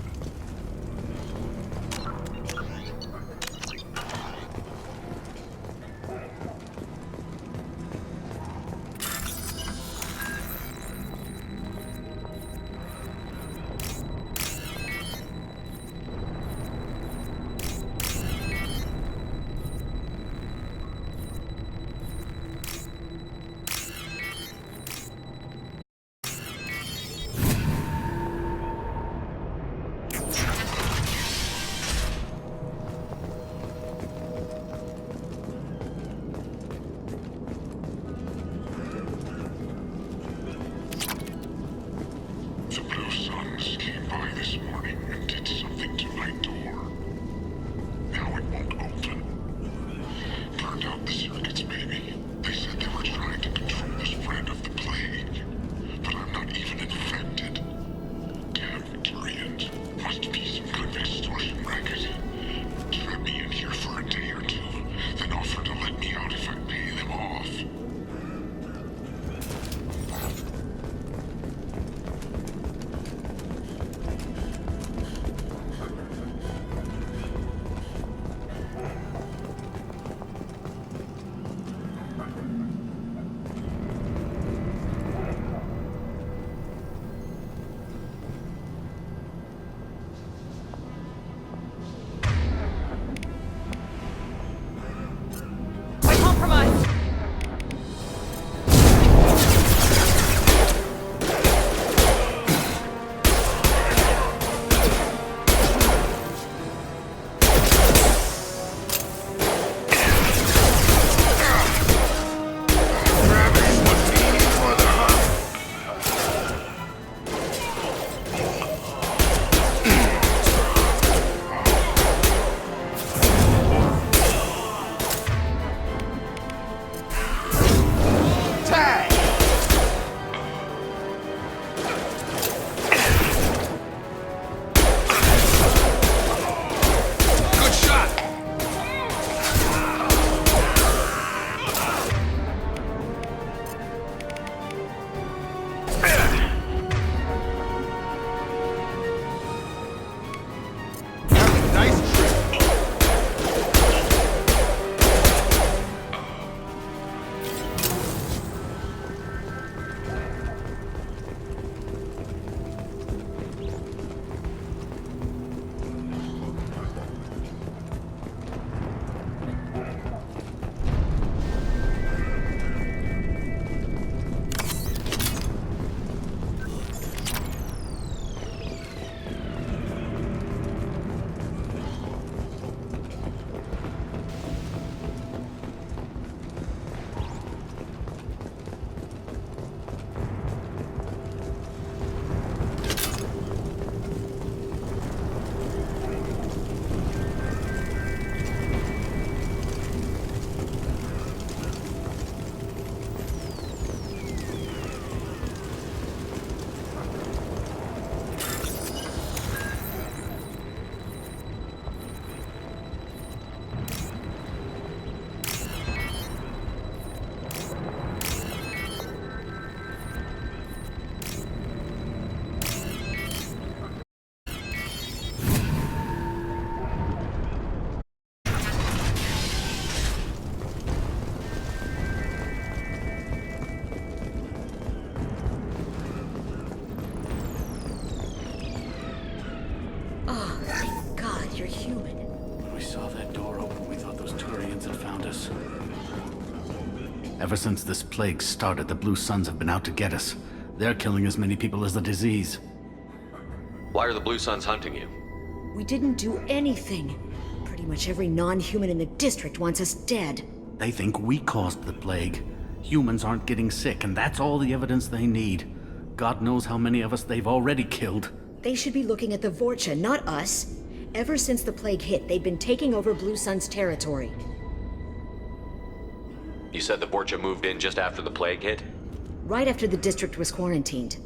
us. Ever since this plague started, the Blue Suns have been out to get us. They're killing as many people as the disease. Why are the Blue Suns hunting you? We didn't do anything. Pretty much every non-human in the district wants us dead. They think we caused the plague. Humans aren't getting sick, and that's all the evidence they need. God knows how many of us they've already killed. They should be looking at the Vorcha, not us. Ever since the plague hit, they've been taking over Blue Sun's territory. You said the Vorcha moved in just after the plague hit? Right after the district was quarantined.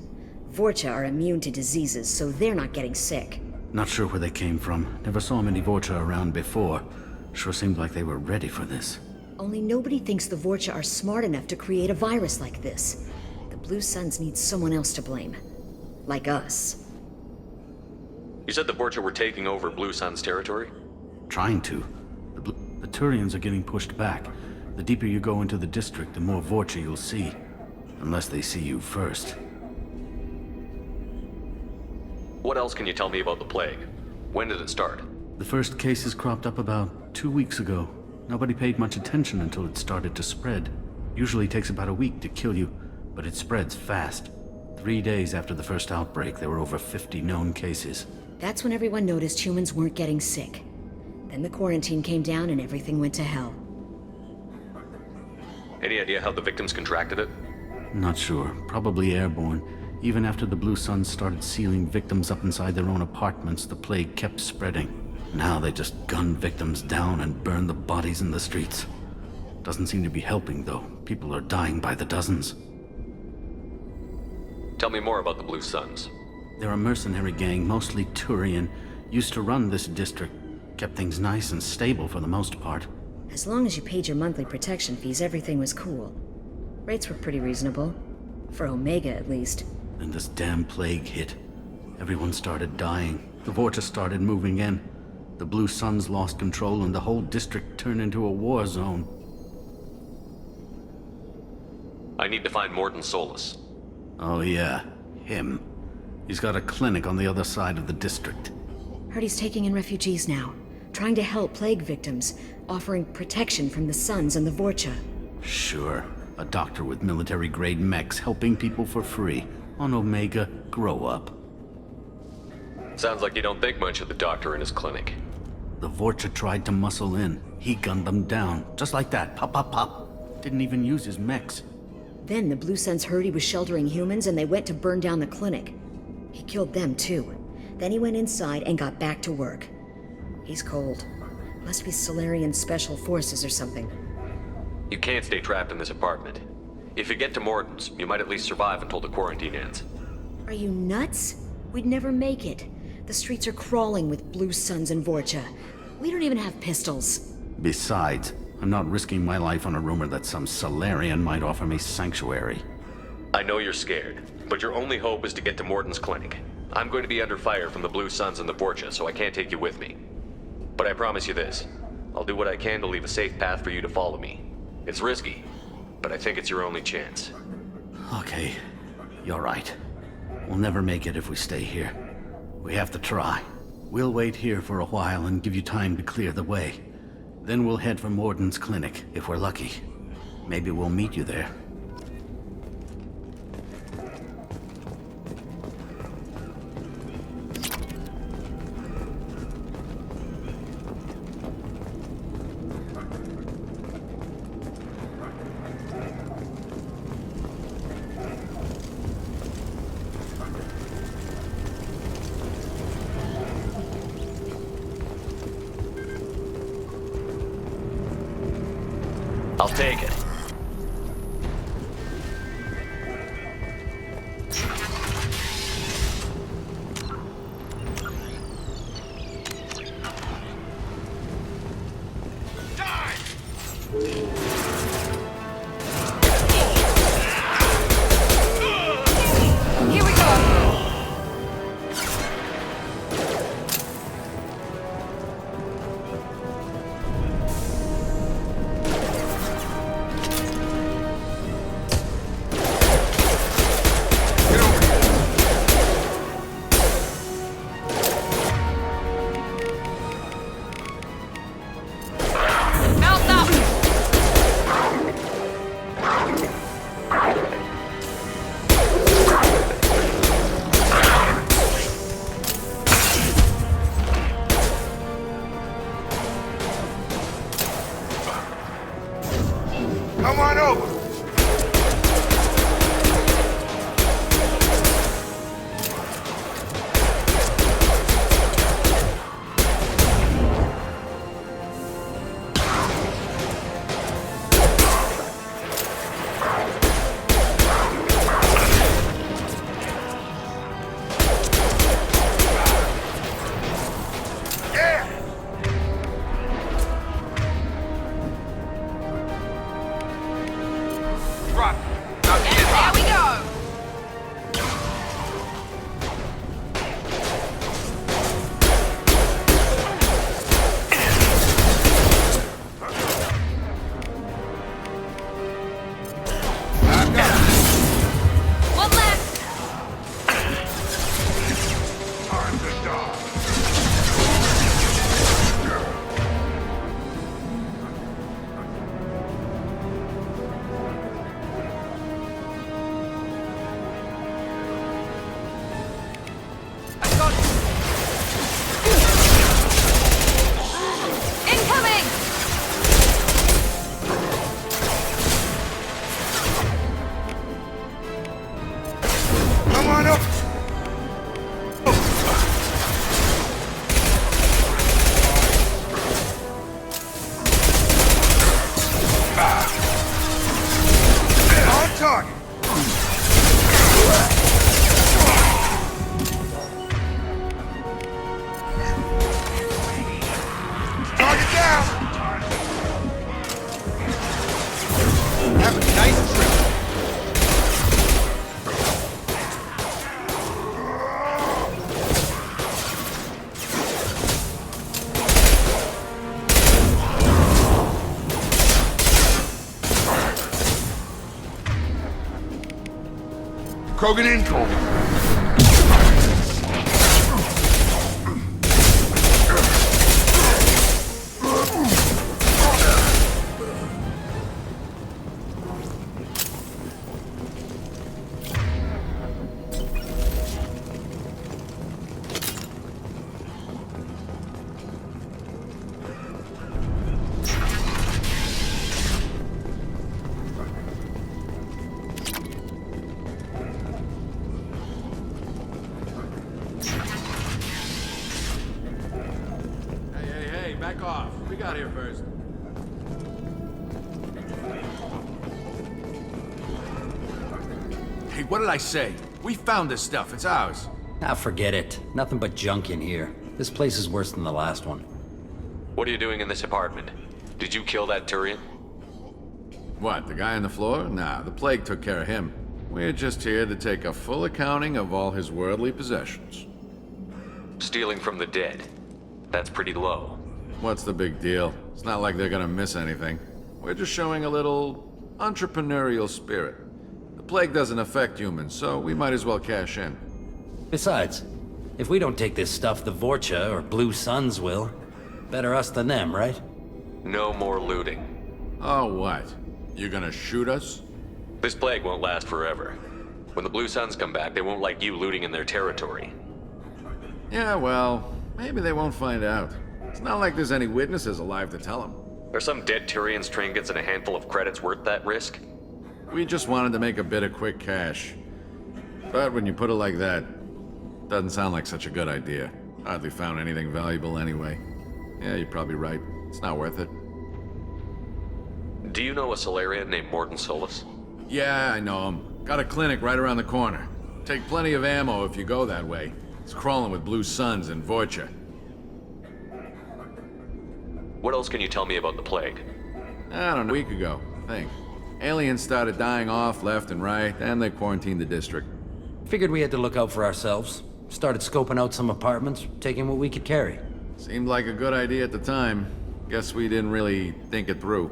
Vorcha are immune to diseases, so they're not getting sick. Not sure where they came from. Never saw many Vorcha around before. Sure seemed like they were ready for this. Only nobody thinks the Vorcha are smart enough to create a virus like this. The Blue Suns need someone else to blame. Like us. You said the Vorcha were taking over Blue Sun's territory? Trying to. The Turians are getting pushed back. The deeper you go into the district, the more Vorcha you'll see. Unless they see you first. What else can you tell me about the plague? When did it start? The first cases cropped up about 2 weeks ago. Nobody paid much attention until it started to spread. Usually takes about a week to kill you, but it spreads fast. 3 days after the first outbreak, there were over 50 known cases. That's when everyone noticed humans weren't getting sick. Then the quarantine came down and everything went to hell. Any idea how the victims contracted it? Not sure. Probably airborne. Even after the Blue Suns started sealing victims up inside their own apartments, the plague kept spreading. Now they just gun victims down and burn the bodies in the streets. Doesn't seem to be helping, though. People are dying by the dozens. Tell me more about the Blue Suns. They're a mercenary gang, mostly Turian. Used to run this district. Kept things nice and stable for the most part. As long as you paid your monthly protection fees, everything was cool. Rates were pretty reasonable. For Omega, at least. Then this damn plague hit. Everyone started dying. The Vorcha started moving in. The Blue Suns lost control and the whole district turned into a war zone. I need to find Morden Solus. Oh yeah, him. He's got a clinic on the other side of the district. Heard he's taking in refugees now. Trying to help plague victims. Offering protection from the Suns and the Vorcha. Sure. A doctor with military-grade mechs helping people for free. On Omega, grow up. Sounds like you don't think much of the doctor in his clinic. The Vorcha tried to muscle in. He gunned them down. Just like that. Pop, pop, pop. Didn't even use his mechs. Then the Blue Suns heard he was sheltering humans and they went to burn down the clinic. He killed them too. Then he went inside and got back to work. He's cold. Must be Solarian Special Forces or something. You can't stay trapped in this apartment. If you get to Morden's, you might at least survive until the quarantine ends. Are you nuts? We'd never make it. The streets are crawling with Blue Suns and Vorcha. We don't even have pistols. Besides, I'm not risking my life on a rumor that some Solarian might offer me sanctuary. I know you're scared, but your only hope is to get to Morden's clinic. I'm going to be under fire from the Blue Suns and the Vorcha, so I can't take you with me. But I promise you this. I'll do what I can to leave a safe path for you to follow me. It's risky, but I think it's your only chance. Okay, you're right. We'll never make it if we stay here. We have to try. We'll wait here for a while and give you time to clear the way. Then we'll head for Morden's clinic, if we're lucky. Maybe we'll meet you there. I'll take it. Here we go. over! Krogan incoming! Back off. We got here first. Hey, what did I say? We found this stuff. It's ours. Ah, forget it. Nothing but junk in here. This place is worse than the last one. What are you doing in this apartment? Did you kill that Turian? What, the guy on the floor? Nah, the plague took care of him. We're just here to take a full accounting of all his worldly possessions. Stealing from the dead. That's pretty low. What's the big deal? It's not like they're gonna miss anything. We're just showing a little entrepreneurial spirit. The plague doesn't affect humans, so we might as well cash in. Besides, if we don't take this stuff, the Vorcha or Blue Suns will. Better us than them, right? No more looting. Oh, what? You gonna shoot us? This plague won't last forever. When the Blue Suns come back, they won't like you looting in their territory. Yeah, well, maybe they won't find out. It's not like there's any witnesses alive to tell them. Are some dead Turians' trinkets and a handful of credits worth that risk? We just wanted to make a bit of quick cash. But when you put it like that, doesn't sound like such a good idea. Hardly found anything valuable anyway. Yeah, you're probably right. It's not worth it. Do you know a Solarian named Mordin Solus? Yeah, I know him. Got a clinic right around the corner. Take plenty of ammo if you go that way. It's crawling with Blue Suns and Vorcha. What else can you tell me about the plague? I don't know, a week ago, I think. Aliens started dying off left and right, and they quarantined the district. Figured we had to look out for ourselves. Started scoping out some apartments, taking what we could carry. Seemed like a good idea at the time. Guess we didn't really think it through.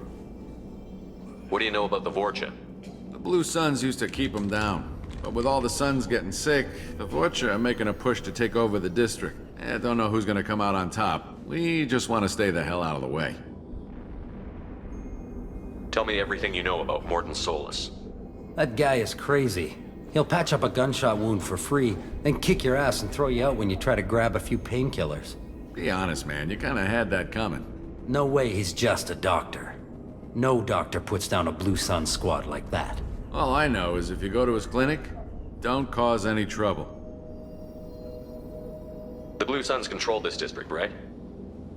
What do you know about the Vorcha? The Blue Suns used to keep them down. But with all the Suns getting sick, the Vorcha are making a push to take over the district. I don't know who's gonna come out on top. We just want to stay the hell out of the way. Tell me everything you know about Mordin Solus. That guy is crazy. He'll patch up a gunshot wound for free, then kick your ass and throw you out when you try to grab a few painkillers. Be honest, man. You kinda had that coming. No way he's just a doctor. No doctor puts down a Blue Sun squad like that. All I know is if you go to his clinic, don't cause any trouble. The Blue Suns control this district, right?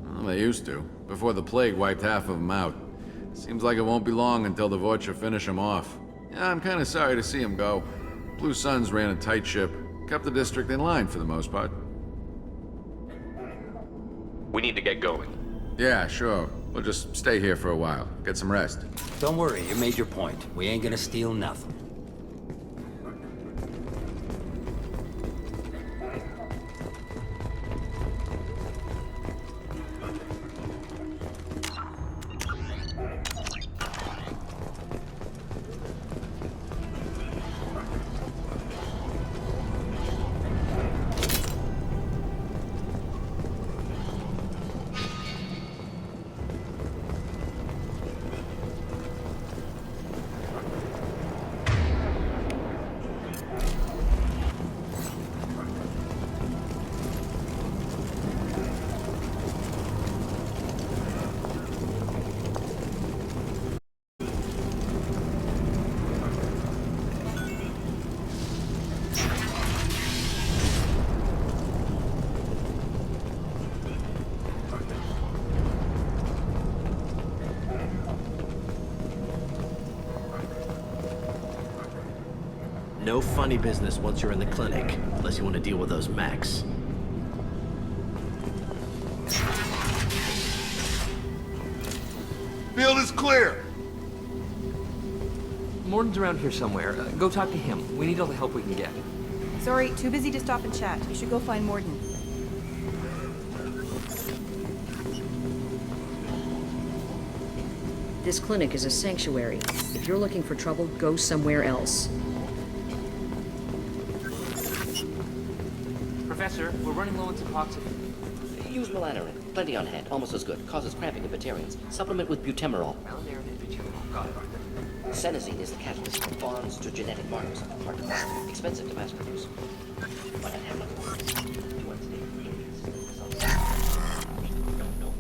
Well, they used to, before the plague wiped half of them out. Seems like it won't be long until the Vorcha finish them off. Yeah, I'm kind of sorry to see them go. Blue Suns ran a tight ship, kept the district in line for the most part. We need to get going. Yeah, sure. We'll just stay here for a while, get some rest. Don't worry, you made your point. We ain't gonna steal nothing. No funny business once you're in the clinic, unless you want to deal with those mechs. Field is clear! Morton's around here somewhere. Go talk to him. We need all the help we can get. Sorry, too busy to stop and chat. You should go find Morton. This clinic is a sanctuary. If you're looking for trouble, go somewhere else. Professor, we're running low on Suboxone. Use melanorin. Plenty on hand. Almost as good. Causes cramping in Batarians. Supplement with butemerol. Melanorin and butemerol. Got it. Senesine is the catalyst that bonds to genetic markers. Hard to find. Expensive to mass produce. But I have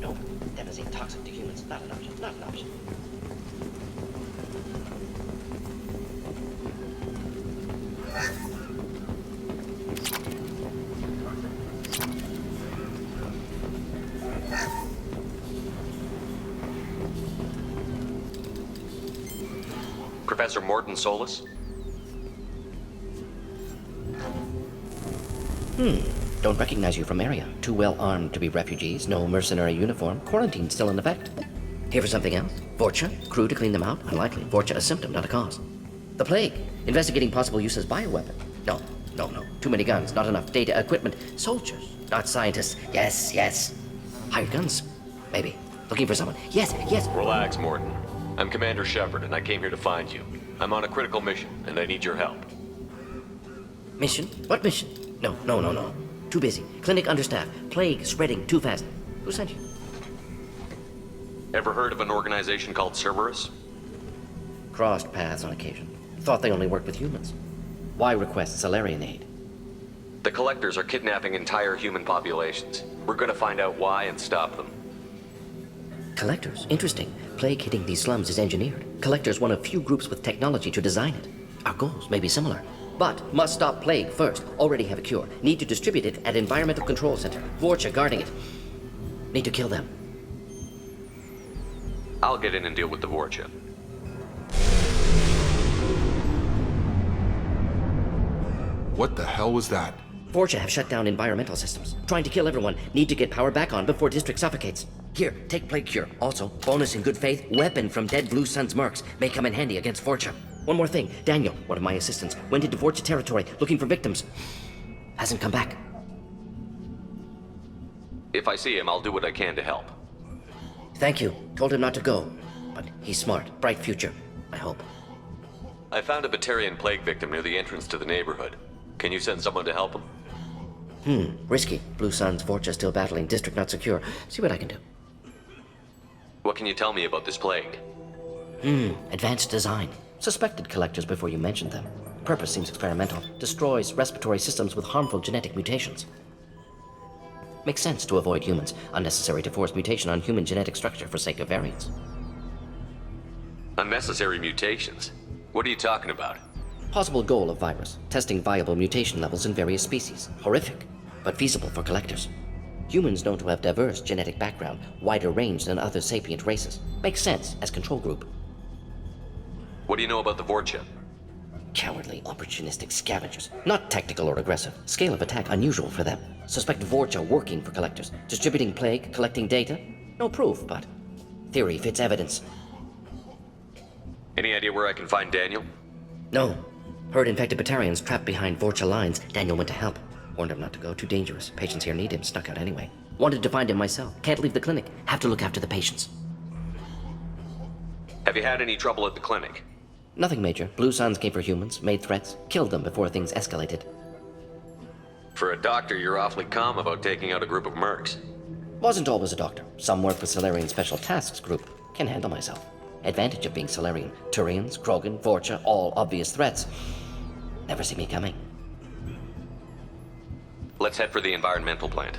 No. Devastating toxic to humans. Not an option. Not an option. Professor Morton Solus? Don't recognize you from area. Too well armed to be refugees. No mercenary uniform. Quarantine still in effect. Here for something else? Vorcha? Crew to clean them out? Unlikely. Vorcha a symptom, not a cause. The plague. Investigating possible use as bioweapon. No. Too many guns, not enough data, equipment. Soldiers, not scientists. Yes. Hired guns. Maybe. Looking for someone. Yes. Relax, Morton. I'm Commander Shepard, and I came here to find you. I'm on a critical mission, and I need your help. Mission? What mission? No. Too busy. Clinic understaffed. Plague spreading too fast. Who sent you? Ever heard of an organization called Cerberus? Crossed paths on occasion. Thought they only worked with humans. Why request Salarian aid? The Collectors are kidnapping entire human populations. We're gonna find out why and stop them. Collectors? Interesting. Plague hitting these slums is engineered. Collectors one of few groups with technology to design it. Our goals may be similar. But must stop plague first. Already have a cure. Need to distribute it at Environmental Control Center. Vorcha guarding it. Need to kill them. I'll get in and deal with the Vorcha. What the hell was that? Vorcha have shut down environmental systems. Trying to kill everyone. Need to get power back on before district suffocates. Here, take plague cure. Also, bonus in good faith, weapon from dead Blue Sun's mercs. May come in handy against Vorcha. One more thing. Daniel, one of my assistants, went into Vorcha territory looking for victims. Hasn't come back. If I see him, I'll do what I can to help. Thank you. Told him not to go. But he's smart. Bright future. I hope. I found a Batarian plague victim near the entrance to the neighborhood. Can you send someone to help him? Risky. Blue Sun's Vorcha still battling. District not secure. See what I can do. What can you tell me about this plague? Advanced design. Suspected collectors before you mentioned them. Purpose seems experimental. Destroys respiratory systems with harmful genetic mutations. Makes sense to avoid humans. Unnecessary to force mutation on human genetic structure for sake of variants. Unnecessary mutations? What are you talking about? Possible goal of virus, testing viable mutation levels in various species. Horrific, but feasible for collectors. Humans known to have diverse genetic background, wider range than other sapient races. Makes sense as control group. What do you know about the Vorcha? Cowardly, opportunistic scavengers. Not tactical or aggressive. Scale of attack unusual for them. Suspect Vorcha working for collectors. Distributing plague, collecting data. No proof, but theory fits evidence. Any idea where I can find Daniel? No. Heard infected Batarians trapped behind Vorcha lines. Daniel went to help. Warned him not to go, too dangerous. Patients here need him, snuck out anyway. Wanted to find him myself. Can't leave the clinic. Have to look after the patients. Have you had any trouble at the clinic? Nothing major. Blue Suns came for humans, made threats, killed them before things escalated. For a doctor, you're awfully calm about taking out a group of mercs. Wasn't always a doctor. Some work with Solarian Special Tasks Group. Can handle myself. Advantage of being Solarian. Turians, Krogan, Vorcha, all obvious threats. Never see me coming. Let's head for the environmental plant.